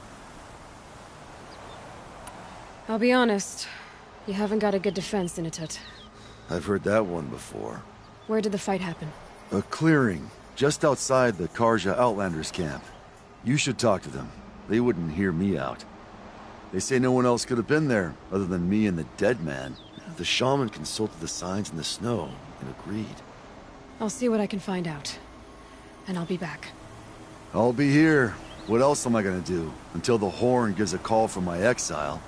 S3: I'll be honest. You haven't got a good defense, Inatut.
S22: I've heard that one before.
S3: Where did the fight happen?
S22: A clearing, just outside the Karja Outlanders camp. You should talk to them. They wouldn't hear me out. They say no one else could have been there, other than me and the dead man. The shaman consulted the signs in the snow and agreed.
S3: I'll see what I can find out. And I'll be back.
S22: I'll be here. What else am I gonna do? Until the Horn gives a call from my exile.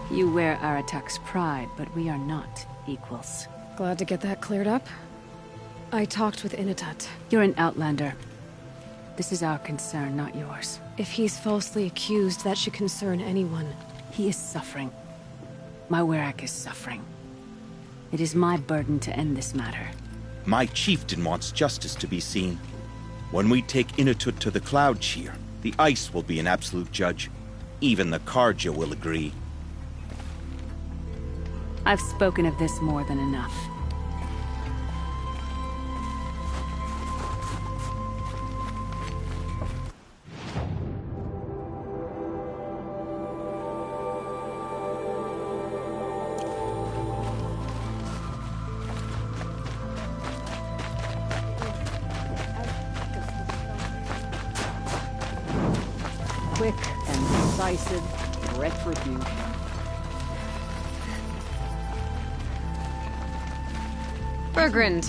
S21: You wear Aratak's pride, but we are not equals.
S3: Glad to get that cleared up. I talked with Inatut.
S21: You're an outlander. This is our concern, not yours.
S3: If he's falsely accused, that should concern anyone.
S21: He is suffering. My Werak is suffering. It is my burden to end this matter.
S19: My chieftain wants justice to be seen. When we take Inatut to the Cloud Shear, the ice will be an absolute judge. Even the Karja will agree.
S21: I've spoken of this more than enough.
S2: Quick and decisive retribution.
S3: Bergrand,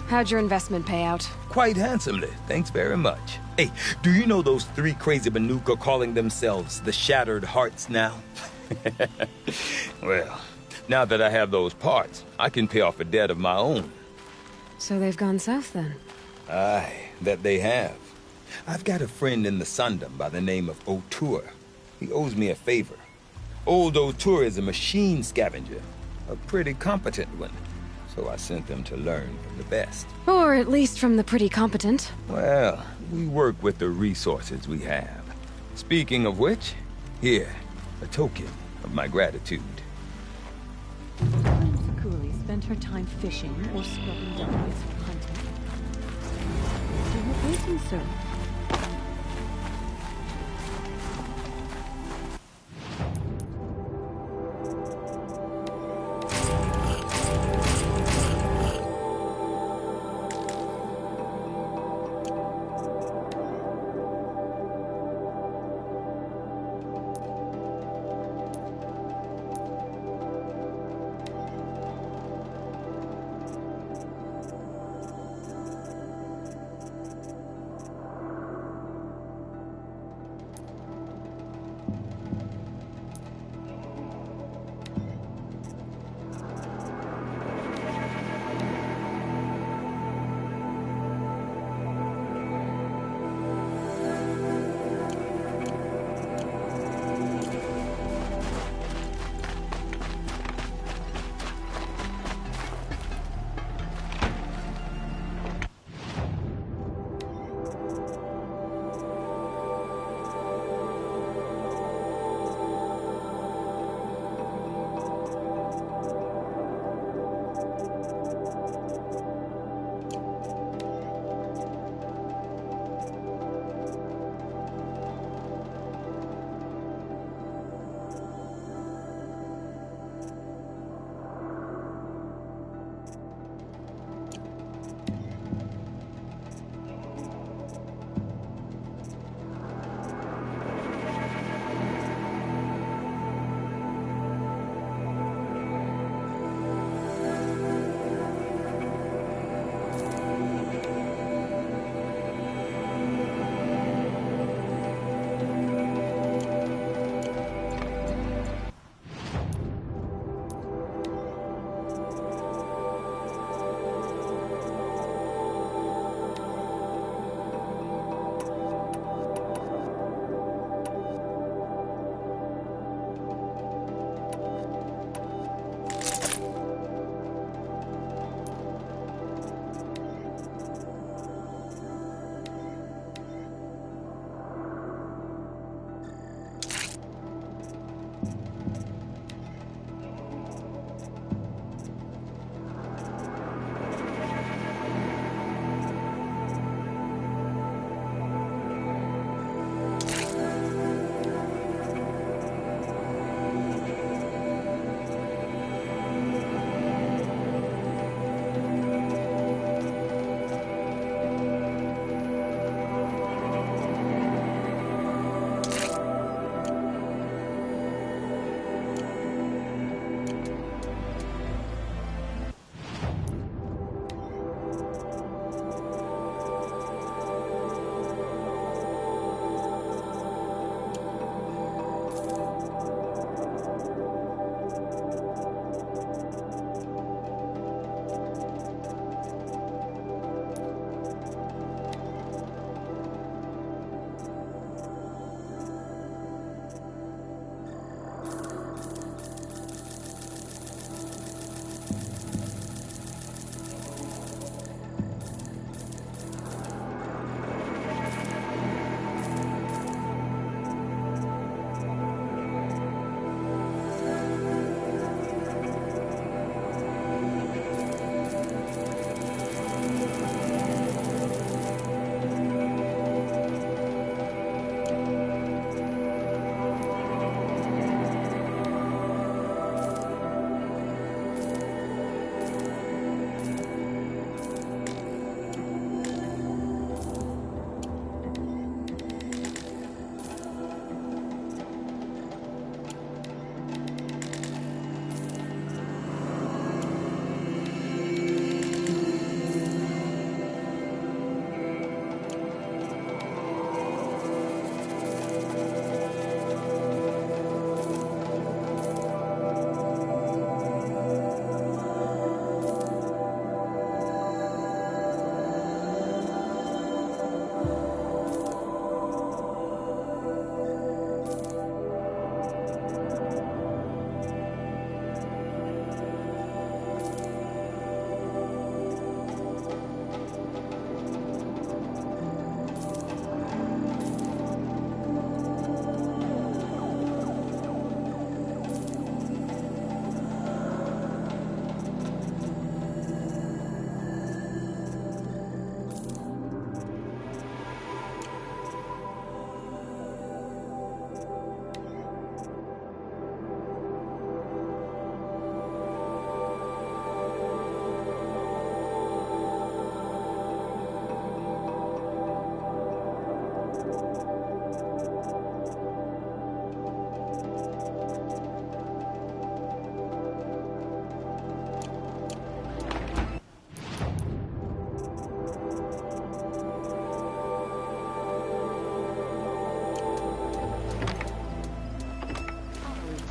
S3: how'd your investment pay out?
S4: Quite handsomely, thanks very much. Hey, do you know those three crazy Banuk are calling themselves the Shattered Hearts now? Well, now that I have those parts, I can pay off a debt of my own.
S3: So they've gone south then?
S4: Aye, that they have. I've got a friend in the Sundom by the name of O'Toole. He owes me a favor. Old O'Toole is a machine scavenger, a pretty competent one. So I sent them to learn from the best.
S3: Or at least from the pretty competent.
S4: Well, we work with the resources we have. Speaking of which, here, a token of my gratitude.
S21: Cooley spent her time fishing or scrubbing diamonds for hunting. Do you waiting, sir?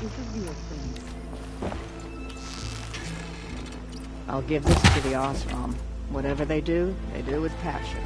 S2: persevere things. I'll give this to the Osram. Whatever they do with passion.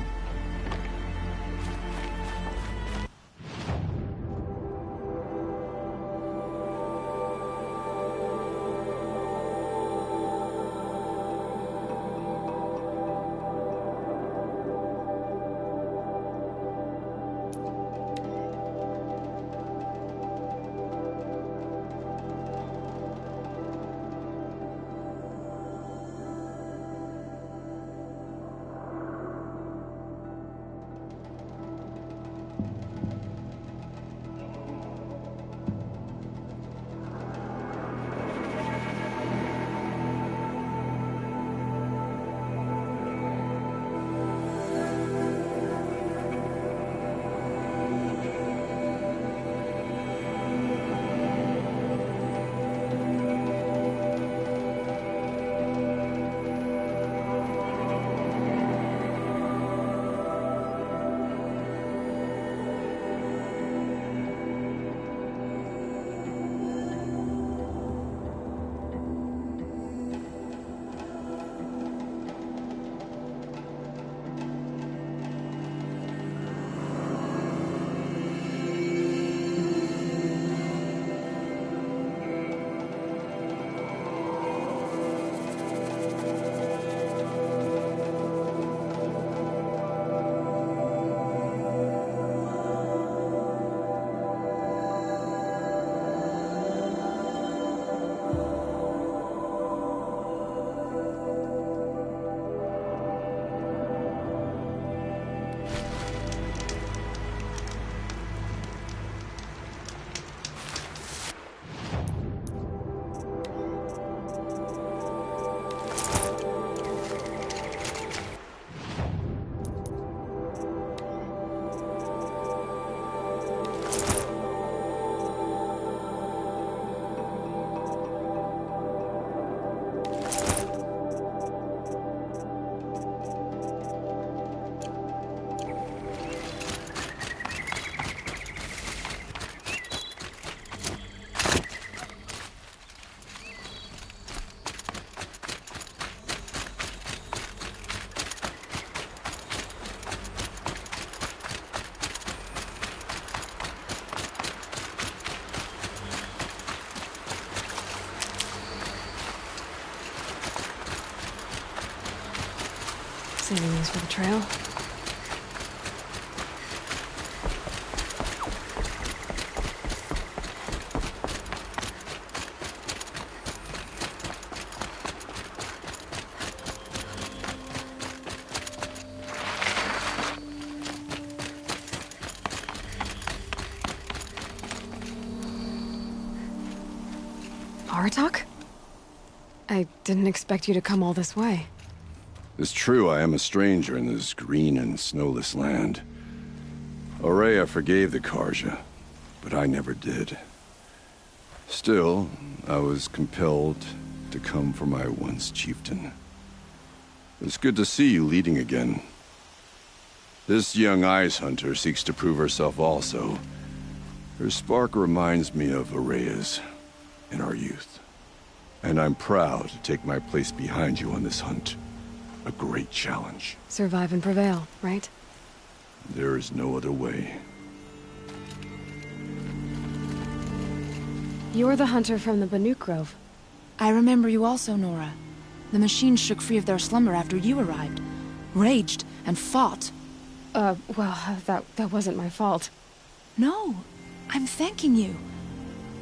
S3: Saving these for the trail. Aratak? I didn't expect you to come all this way.
S9: It's true I am a stranger in this green and snowless land. Aurea forgave the Carja, but I never did. Still, I was compelled to come for my once chieftain. It's good to see you leading again. This young ice hunter seeks to prove herself also. Her spark reminds me of Aurea's in our youth. And I'm proud to take my place behind you on this hunt. A great challenge.
S3: Survive and prevail, right?
S9: There is no other way.
S3: You're the hunter from the Banuk Grove.
S10: I remember you also, Nora. The machines shook free of their slumber after you arrived. Raged and fought.
S3: Well, that wasn't my fault.
S10: No, I'm thanking you.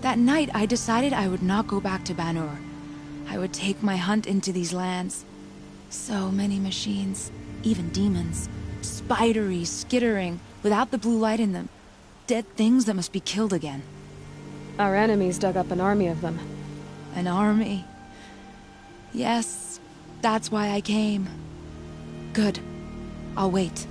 S10: That night, I decided I would not go back to Banur. I would take my hunt into these lands. So many machines, even demons. Spidery, skittering, without the blue light in them. Dead things that must be killed again.
S3: Our enemies dug up an army of them.
S10: An army? Yes, that's why I came. Good. I'll wait.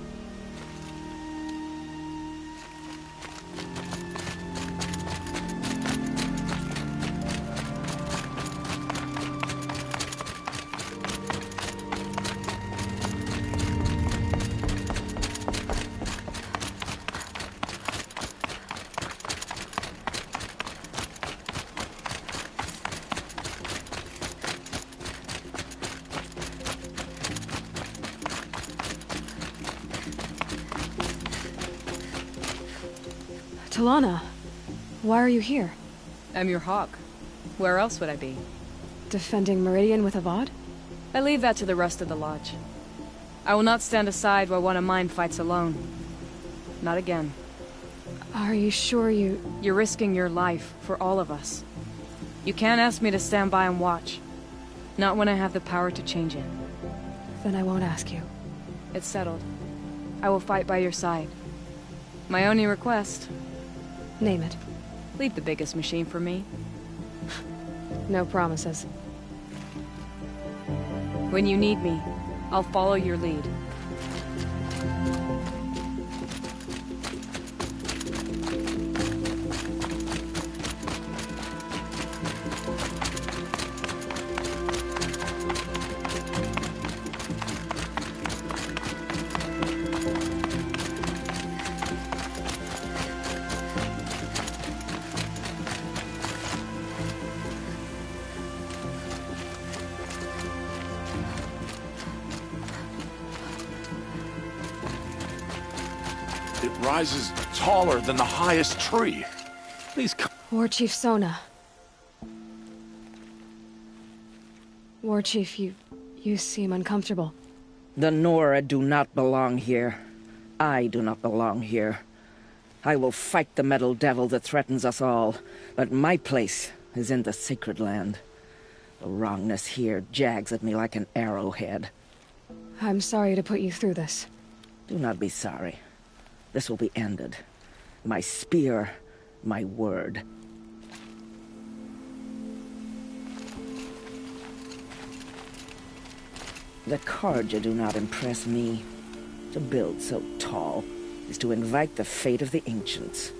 S3: Talana, why are you here?
S1: I'm your hawk. Where else would I be?
S3: Defending Meridian with Avad?
S1: I leave that to the rest of the Lodge. I will not stand aside while one of mine fights alone. Not again.
S3: Are you sure you...
S1: You're risking your life for all of us. You can't ask me to stand by and watch. Not when I have the power to change it.
S3: Then I won't ask you.
S1: It's settled. I will fight by your side. My only request...
S3: Name it.
S1: Leave the biggest machine for me.
S3: No promises.
S1: When you need me, I'll follow your lead.
S5: It rises taller than the highest tree. Please come.
S3: War Chief Sona. War Chief, you seem uncomfortable.
S23: The Nora do not belong here. I do not belong here. I will fight the metal devil that threatens us all, but my place is in the sacred land. The wrongness here jags at me like an arrowhead.
S3: I'm sorry to put you through this.
S23: Do not be sorry. This will be ended. My spear, my word. The Carja do not impress me. To build so tall is to invite the fate of the ancients.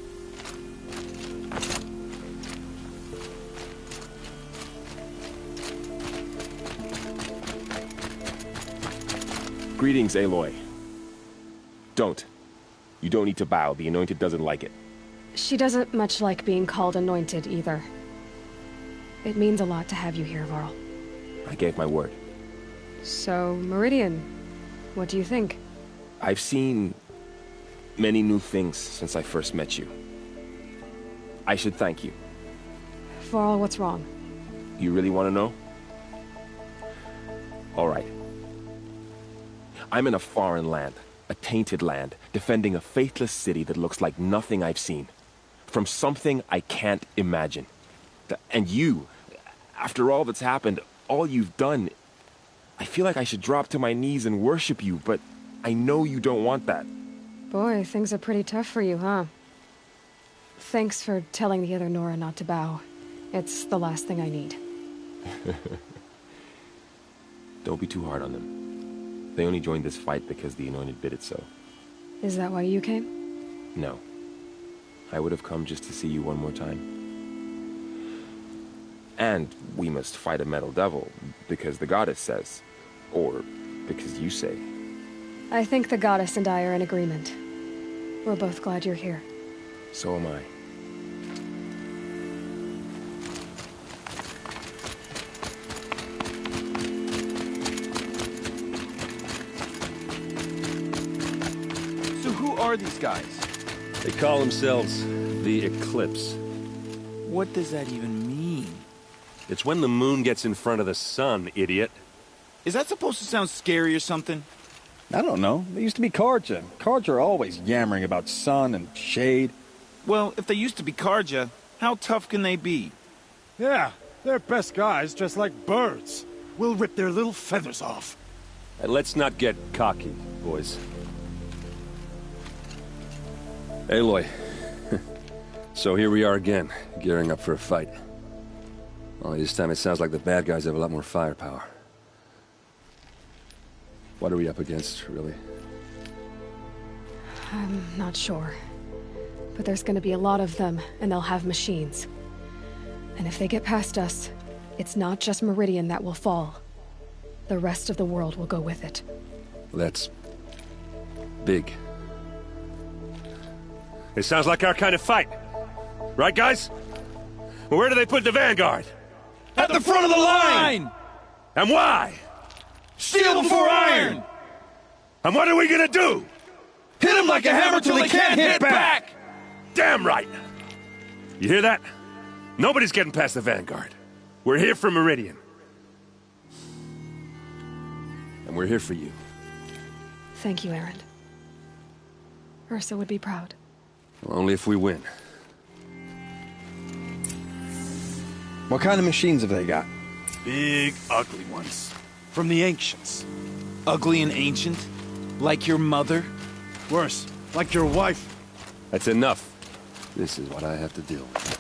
S24: Greetings, Aloy. Don't. You don't need to bow. The Anointed doesn't like it.
S3: She doesn't much like being called Anointed, either. It means a lot to have you here, Varl.
S24: I gave my word.
S3: So, Meridian, what do you think?
S24: I've seen many new things since I first met you. I should thank you.
S3: Varl, what's wrong?
S24: You really want to know? All right. I'm in a foreign land. A tainted land, defending a faithless city that looks like nothing I've seen. From something I can't imagine. And you, after all that's happened, all you've done, I feel like I should drop to my knees and worship you, but I know you don't want that.
S3: Boy, things are pretty tough for you, huh? Thanks for telling the other Nora not to bow. It's the last thing I need.
S24: Don't be too hard on them. They only joined this fight because the Anointed bid it so.
S3: Is that why you came?
S24: No. I would have come just to see you one more time. And we must fight a metal devil, because the goddess says. Or because you say.
S3: I think the goddess and I are in agreement. We're both glad you're here.
S24: So am I.
S19: Who are these guys?
S25: They call themselves the Eclipse.
S19: What does that even mean?
S25: It's when the moon gets in front of the sun, idiot.
S19: Is that supposed to sound scary or something?
S26: I don't know. They used to be Carja. Carja are always yammering about sun and shade.
S19: Well, if they used to be Carja, how tough can they be?
S27: Yeah, they're best guys just like birds. We'll rip their little feathers off.
S25: And let's not get cocky, boys. Aloy. So here we are again, gearing up for a fight. Only this time it sounds like the bad guys have a lot more firepower. What are we up against, really?
S3: I'm not sure. But there's gonna be a lot of them, and they'll have machines. And if they get past us, it's not just Meridian that will fall. The rest of the world will go with it.
S25: That's big. It sounds like our kind of fight. Right, guys? Well, where do they put the Vanguard?
S19: At the front of the line!
S25: And why?
S19: Steel before iron!
S25: And what are we gonna do?
S19: Hit them like a hammer till they can't hit back!
S25: Damn right! You hear that? Nobody's getting past the Vanguard. We're here for Meridian. And we're here for you.
S3: Thank you, Erend. Ursa would be proud.
S25: Well, only if we win.
S26: What kind of machines have they got?
S27: Big, ugly ones. From the ancients.
S6: Ugly and ancient? Like your mother?
S27: Worse, like your wife.
S25: That's enough. This is what I have to deal with.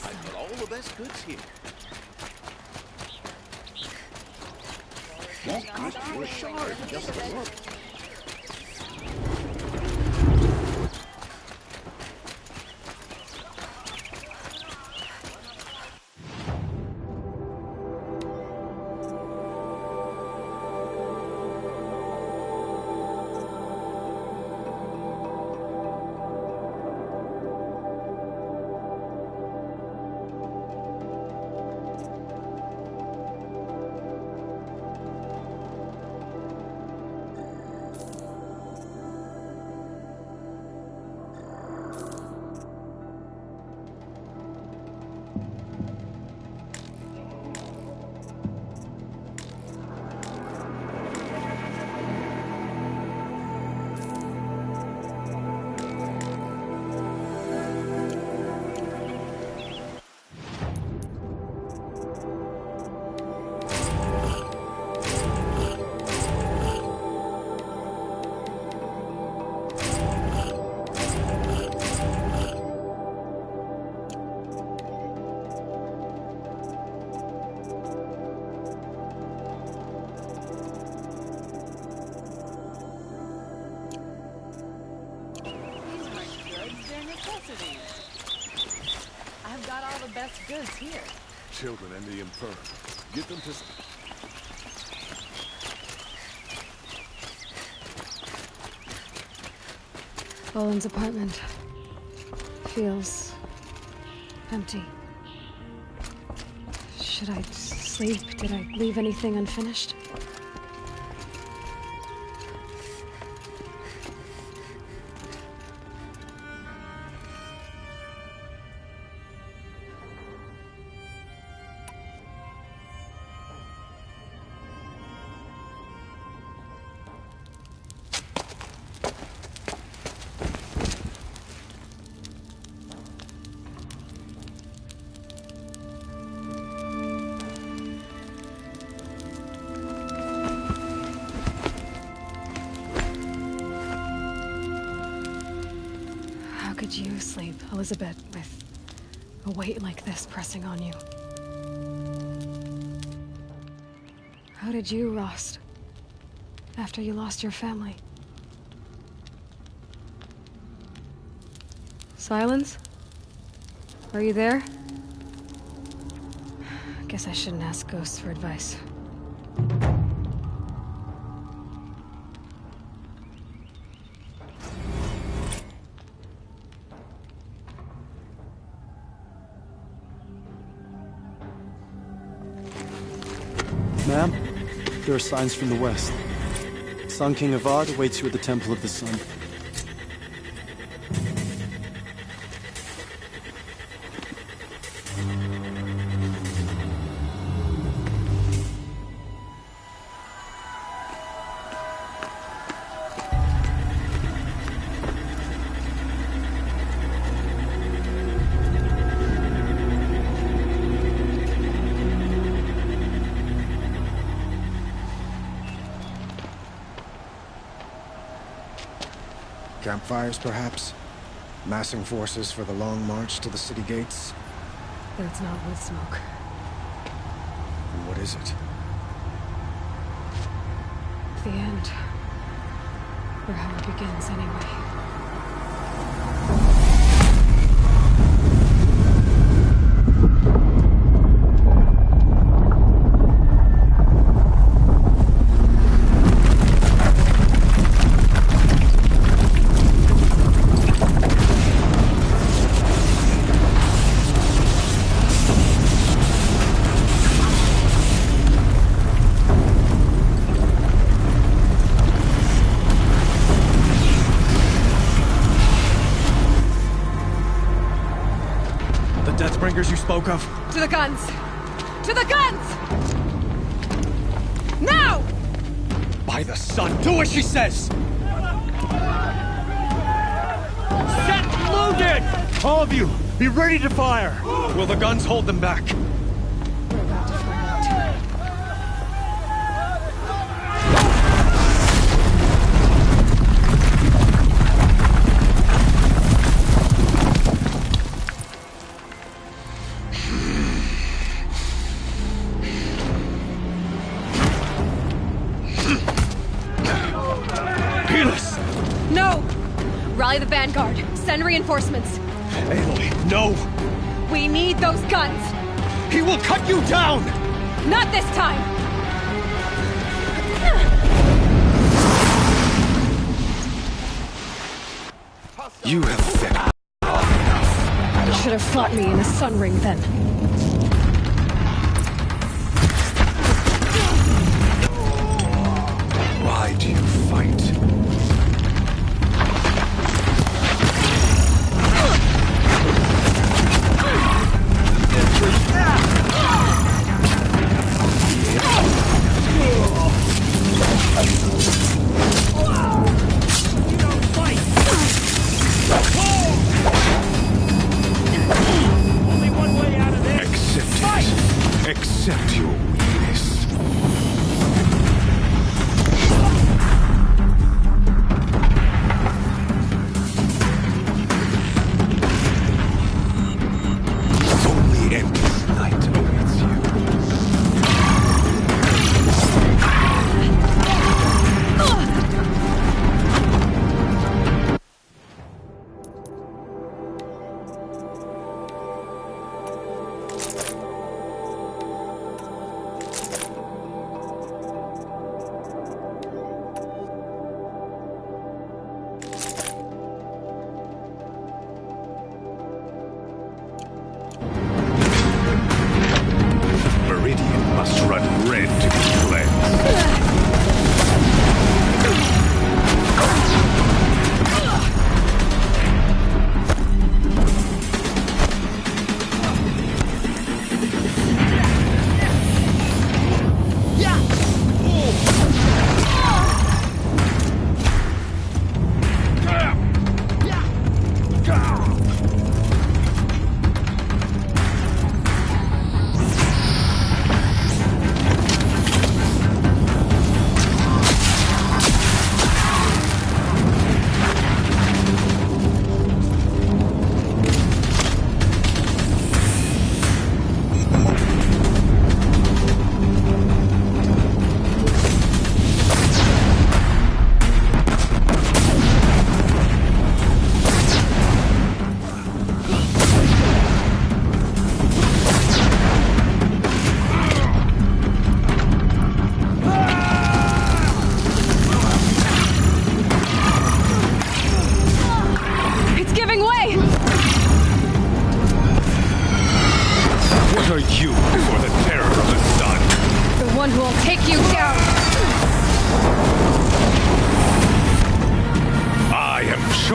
S14: I've got all the best goods here. More good for a shard, just a look.
S2: I've got all the best goods here.
S22: Children and the infirm. Get them to...
S3: Boland's apartment feels empty. Should I sleep? Did I leave anything unfinished? How could you sleep, Elizabeth, with a weight like this pressing on you? How did you, Rost, after you lost your family? Silence? Are you there? Guess I shouldn't ask ghosts for advice.
S27: Sam, there are signs from the west. Sun King Avad awaits you at the Temple of the Sun.
S7: Campfires, perhaps? Massing forces for the long march to the city gates?
S3: That's not wood smoke.
S7: And what is it?
S3: The end. Or how it begins, anyway.
S27: You spoke of?
S3: To the guns! To the guns! Now!
S27: By the sun, do as she says!
S20: Set loaded! All of you, be ready to fire!
S27: Will the guns hold them back?
S3: We're about to find out. No! Rally the vanguard. Send reinforcements.
S27: Aloy, no!
S3: We need those guns!
S27: He will cut you down!
S3: Not this time!
S27: You have fed off enough.
S3: You should have fought me in a sun ring then.
S27: Why do you fight?
S20: Accept your weakness.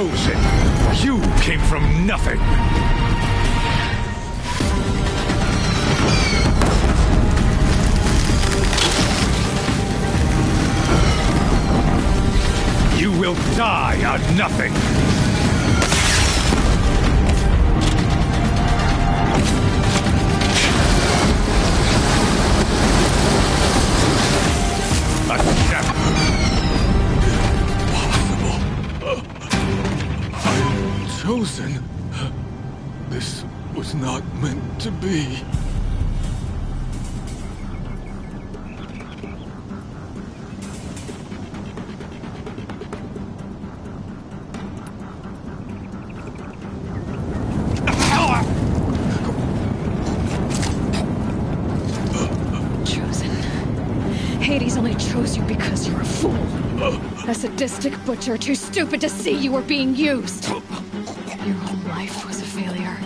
S8: Chosen. You came from nothing. You will die on nothing.
S11: Chosen. This was not meant to be.
S3: Chosen. Hades only chose you because you're a fool. A sadistic butcher too stupid to see you were being used. Your whole life was a failure.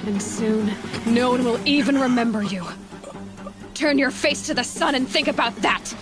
S3: And soon, no one will even remember you. Turn your face to the sun and think about that!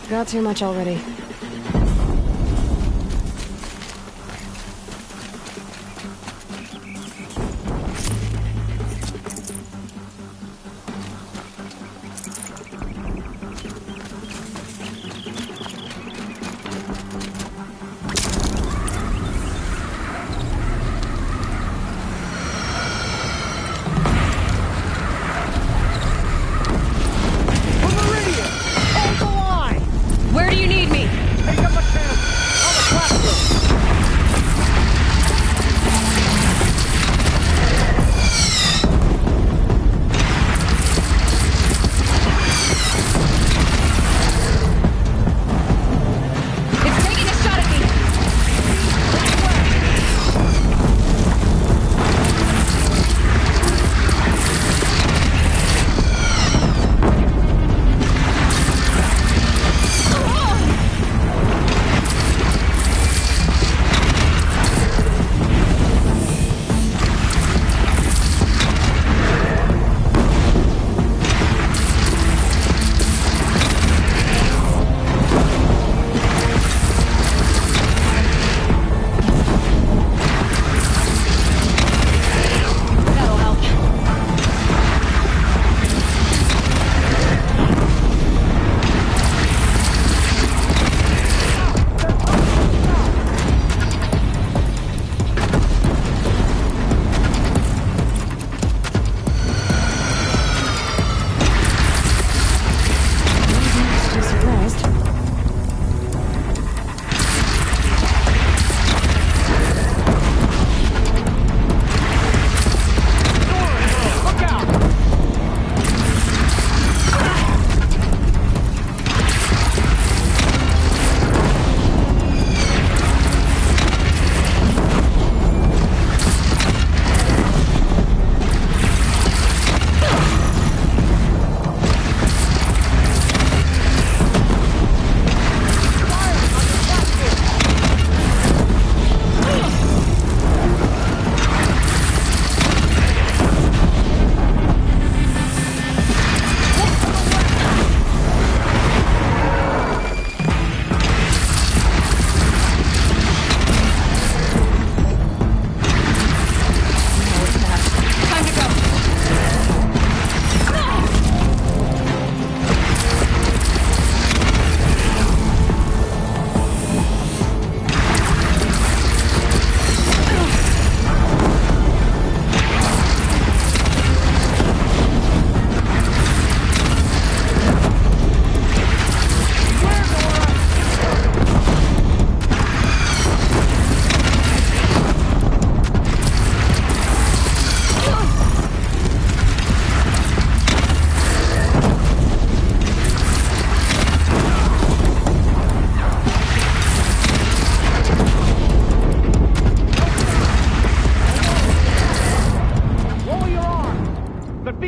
S3: Got too much already. Where do you need me?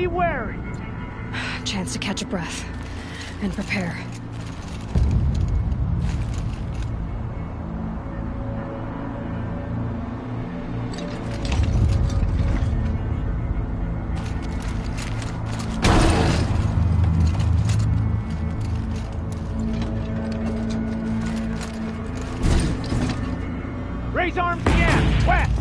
S4: Be wary.
S3: Chance to catch a breath and prepare.
S4: Raise arms again! West!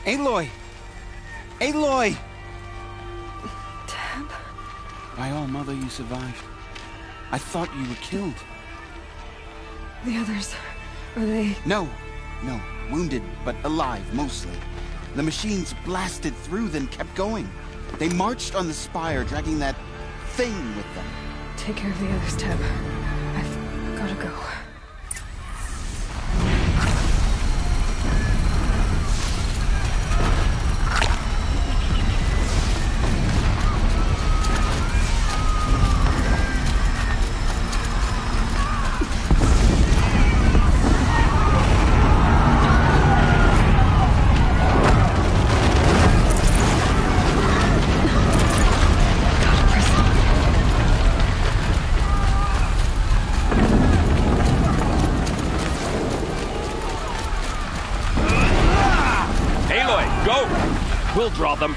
S6: Aloy! Aloy!
S3: Dad?
S6: By all, Mother, you survived. I thought you were killed.
S3: The others, are they...
S6: No. Wounded, but alive, mostly. The machines blasted through, then kept going. They marched on the spire, dragging that thing with them.
S3: Take care of the others, Teb. I've gotta go.
S12: We'll draw them.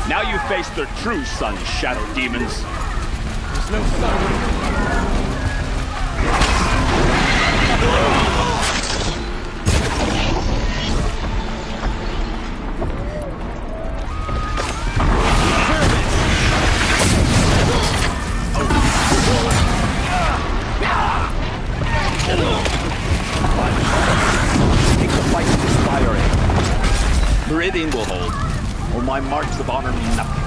S12: Now you face their true sons, Shadow Demons.
S6: There's no sun.
S12: Take the fight to this fire aid. Meridian will hold. Or my marks of honor mean nothing.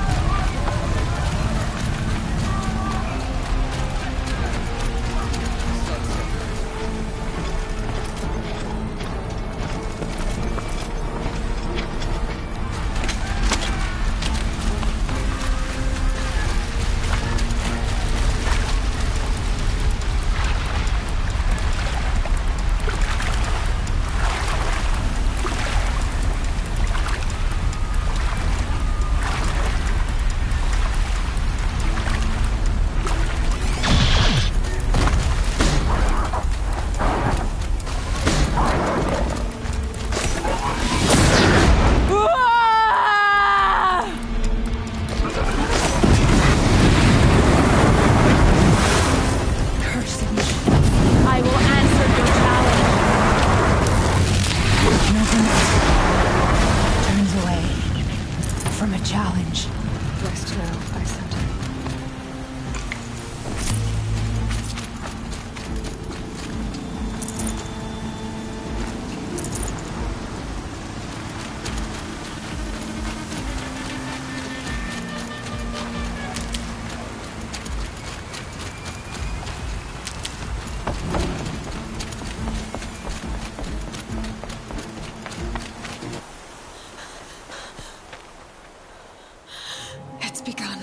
S3: It's begun.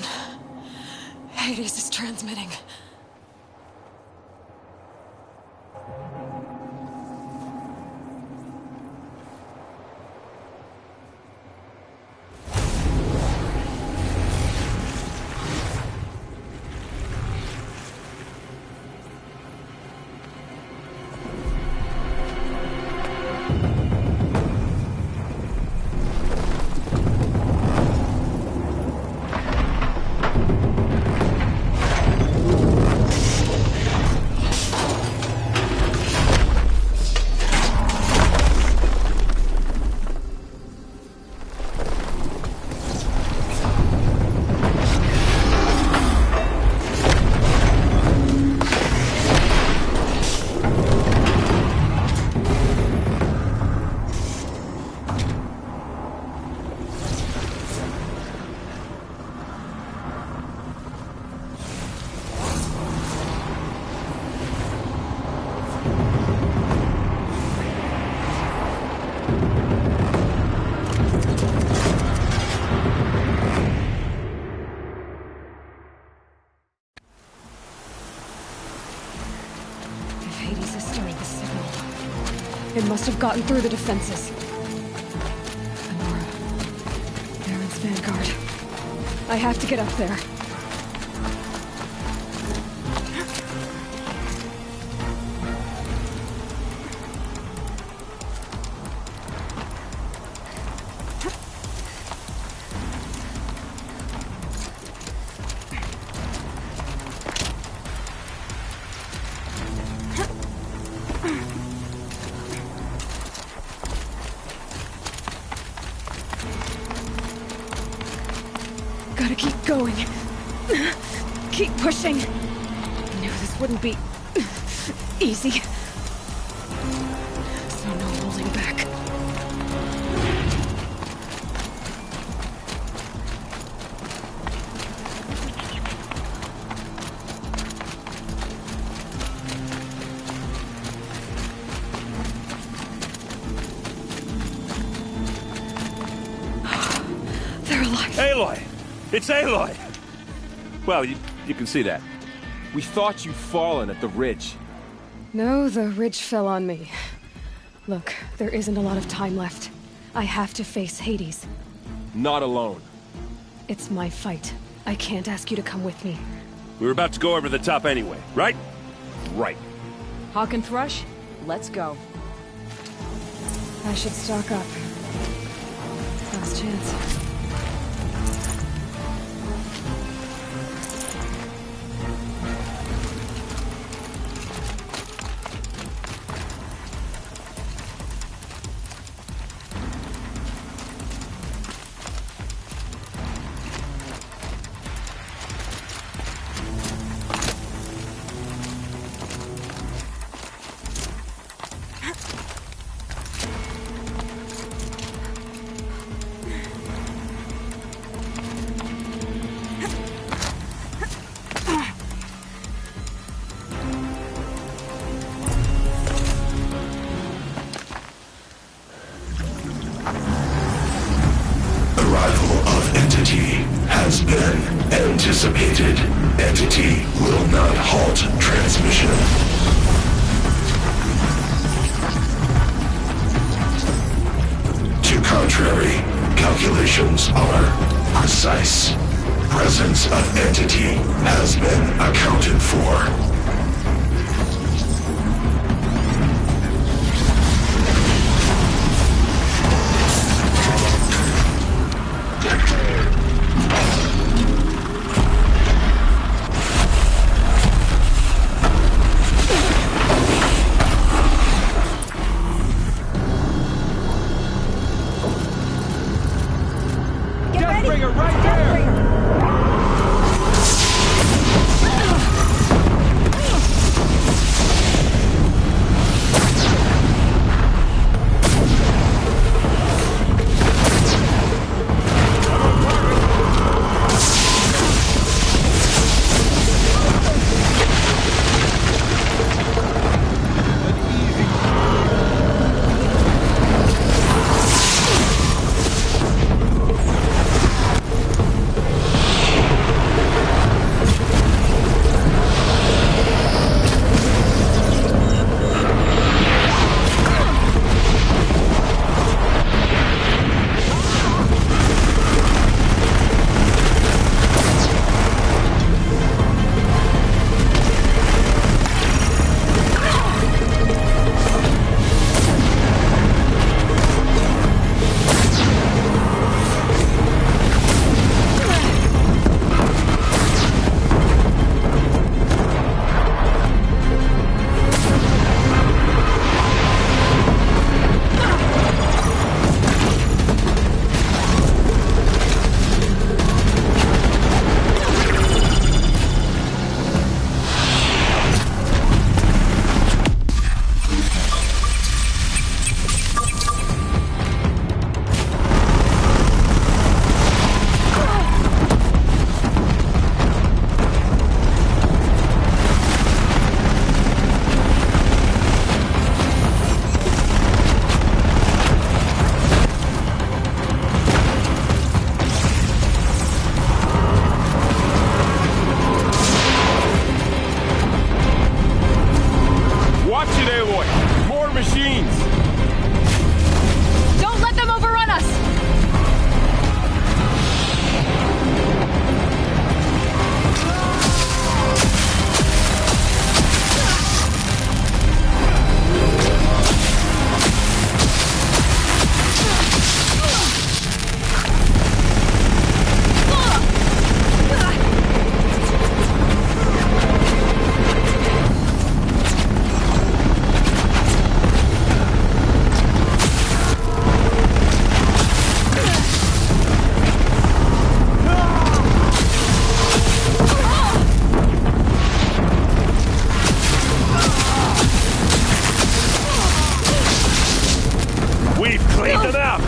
S3: Hades is transmitting. It must have gotten through the defenses. Anora. Baron's vanguard. I have to get up there. keep going. Keep pushing. I knew this wouldn't be easy. So no holding back. They're alive.
S25: Aloy! It's Aloy! Well, you can see that.
S24: We thought you'd fallen at the ridge.
S3: No, the ridge fell on me. Look, there isn't a lot of time left. I have to face Hades.
S24: Not alone.
S3: It's my fight. I can't ask you to come with me.
S25: We were about to go over the top anyway, right? Right.
S1: Hawk and Thrush, let's go.
S3: I should stock up. Last chance.
S9: Has been anticipated. Entity will not halt transmission. To contrary, calculations are precise. Presence of entity has been accounted for.
S8: Clean them out!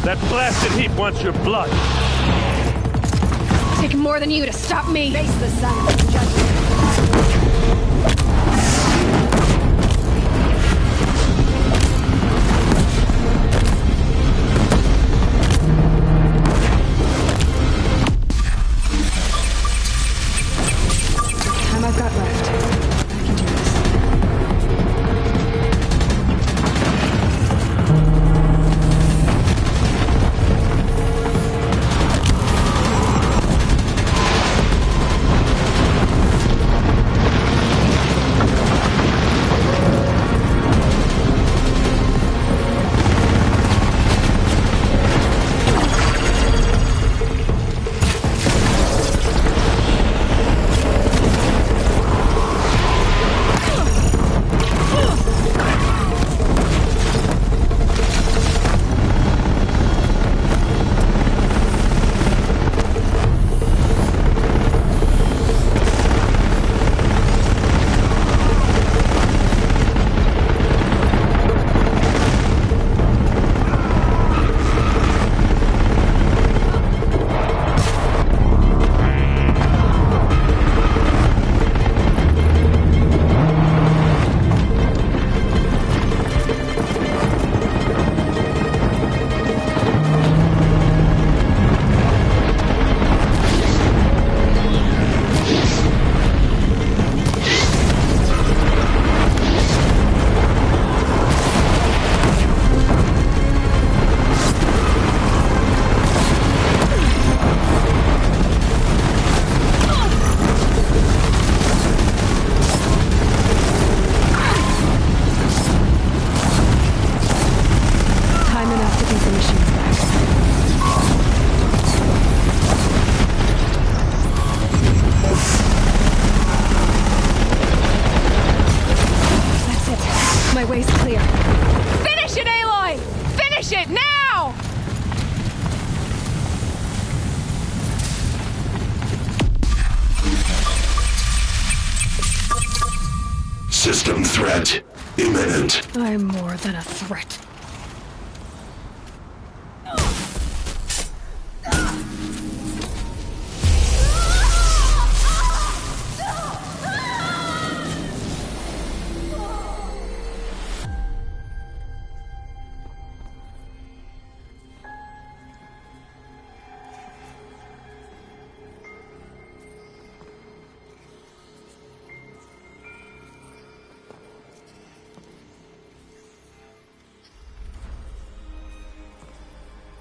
S8: That blasted heap wants your blood.
S3: Take more than you to stop me.
S10: Face the sun of judgment.
S3: Time I've got left. I can do this.
S9: Threat imminent.
S3: I'm more than a threat.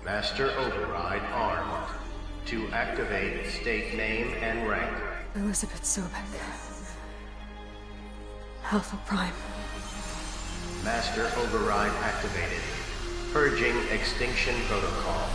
S5: Master Override armed. To activate, state name and rank.
S3: Elizabeth Sobek. Alpha Prime.
S5: Master Override activated. Purging Extinction Protocol.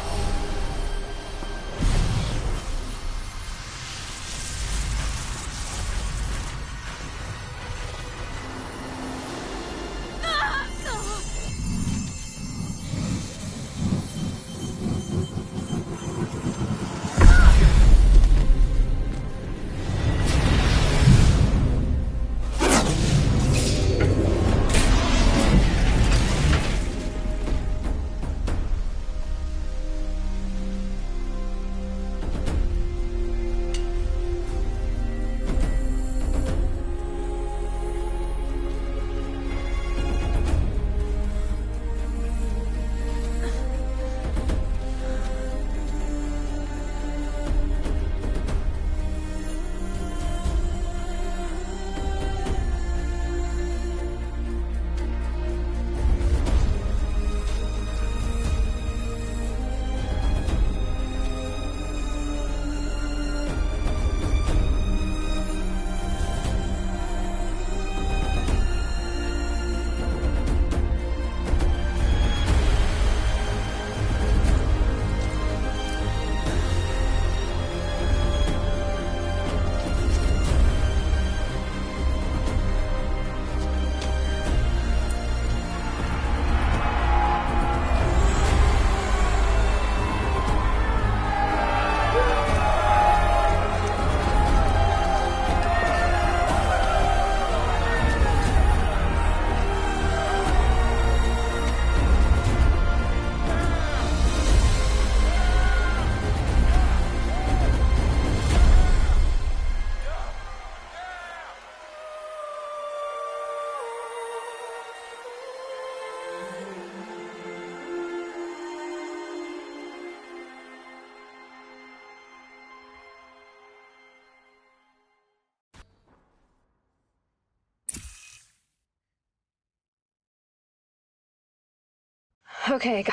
S3: Okay,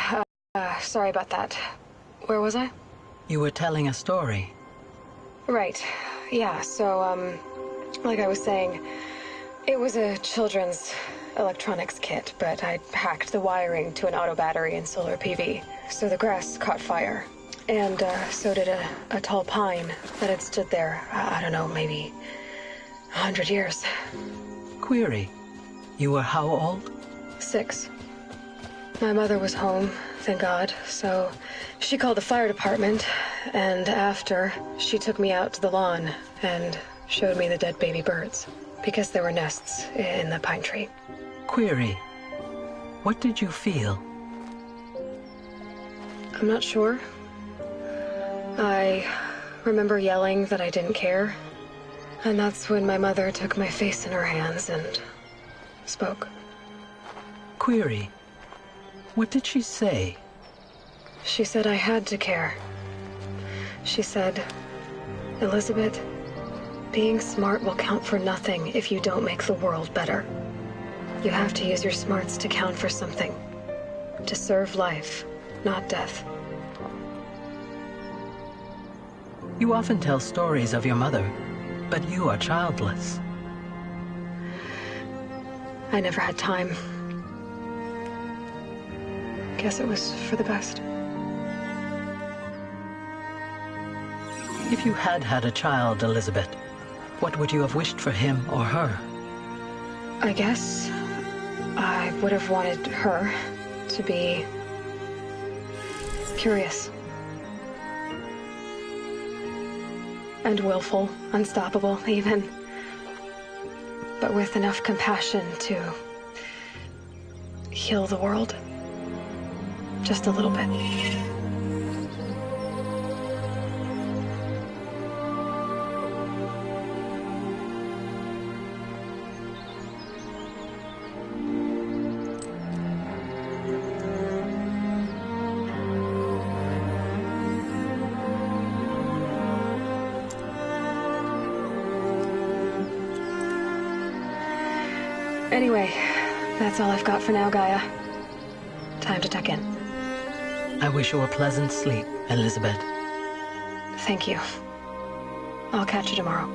S3: sorry about that. Where was I?
S13: You were telling a story.
S3: Right. Yeah, so, like I was saying, it was a children's electronics kit, but I hacked the wiring to an auto battery and solar PV. So the grass caught fire. And, so did a tall pine that had stood there, I don't know, maybe 100 years.
S13: Query. You were how old?
S3: 6. My mother was home, thank God, so she called the fire department, and after, she took me out to the lawn and showed me the dead baby birds, because there were nests in the pine tree.
S13: Query. What did you feel?
S3: I'm not sure. I remember yelling that I didn't care, and that's when my mother took my face in her hands and spoke.
S13: Query. What did she say?
S3: She said I had to care. She said, Elizabeth, being smart will count for nothing if you don't make the world better. You have to use your smarts to count for something. To serve life, not death.
S13: You often tell stories of your mother, but you are childless.
S3: I never had time. Guess it was for the best.
S13: If you had had a child, Elizabeth, what would you have wished for him or her?
S3: I guess I would have wanted her to be curious. And willful, unstoppable, even. but with enough compassion to heal the world. Just a little bit. Anyway, that's all I've got for now, Gaia. Time to tuck in.
S13: I wish you a pleasant sleep, Elizabeth.
S3: Thank you. I'll catch you tomorrow.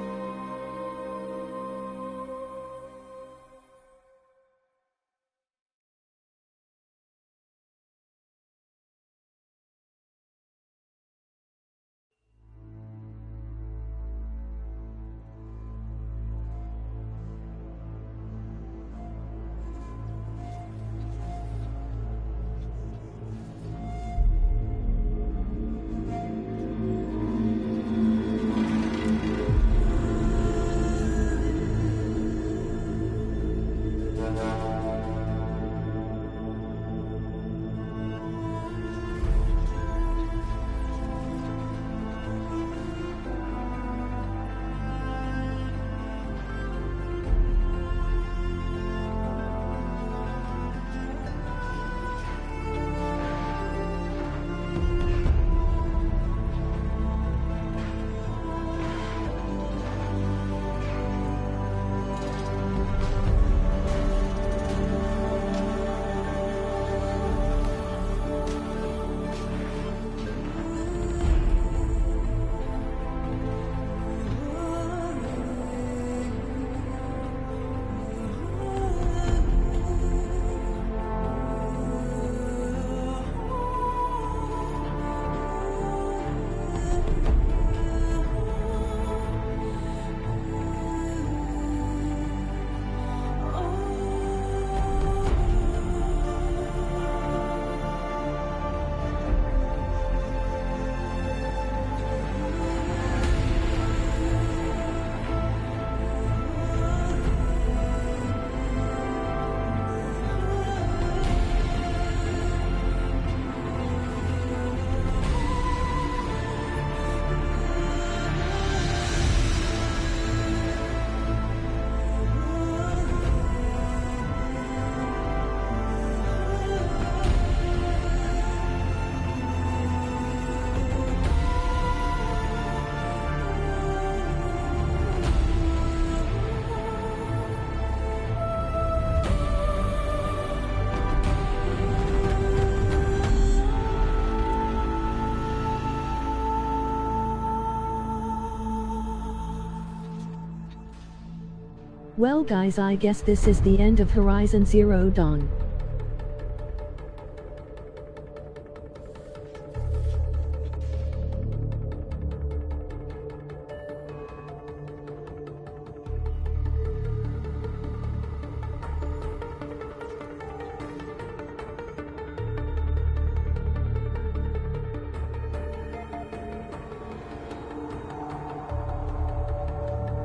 S15: Well guys, I guess this is the end of Horizon Zero Dawn.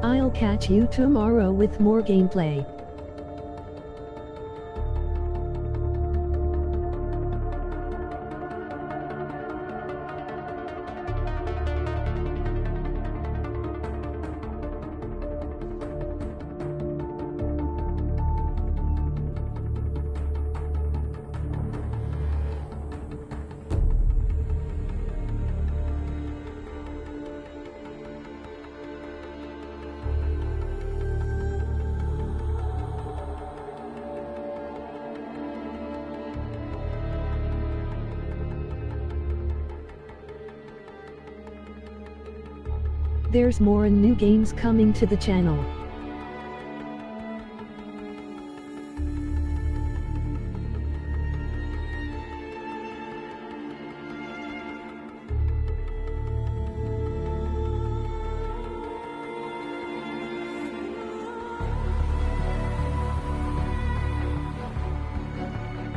S15: I'll catch you tomorrow with more gameplay. There's more and new games coming to the channel.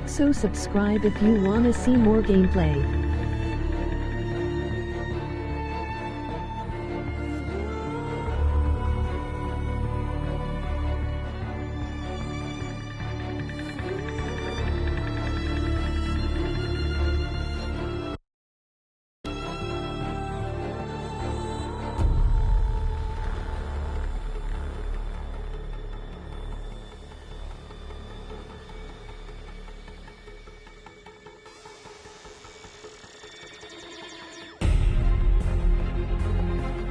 S15: So subscribe if you wanna see more gameplay.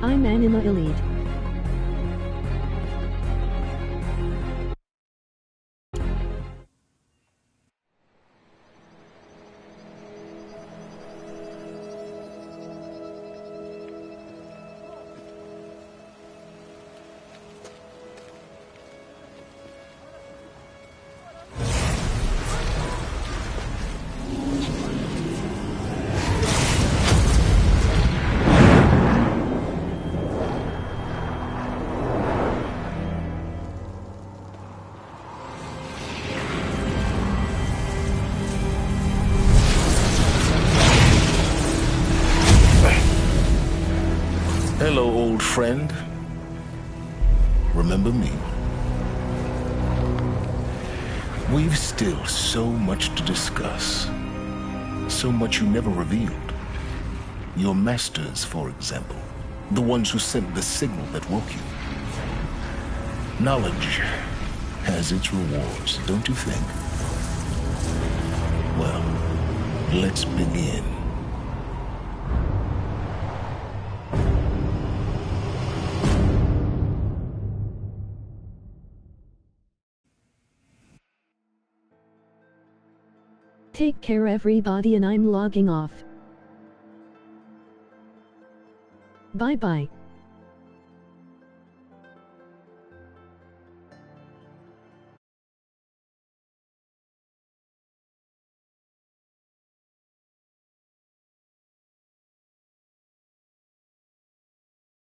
S15: I'm Anima Elite.
S9: Hello, old friend. Remember me? We've still so much to discuss. So much you never revealed. Your masters, for example. The ones who sent the signal that woke you. Knowledge has its rewards, don't you think? Well, let's begin.
S15: Take care everybody, and I'm logging off. Bye-bye.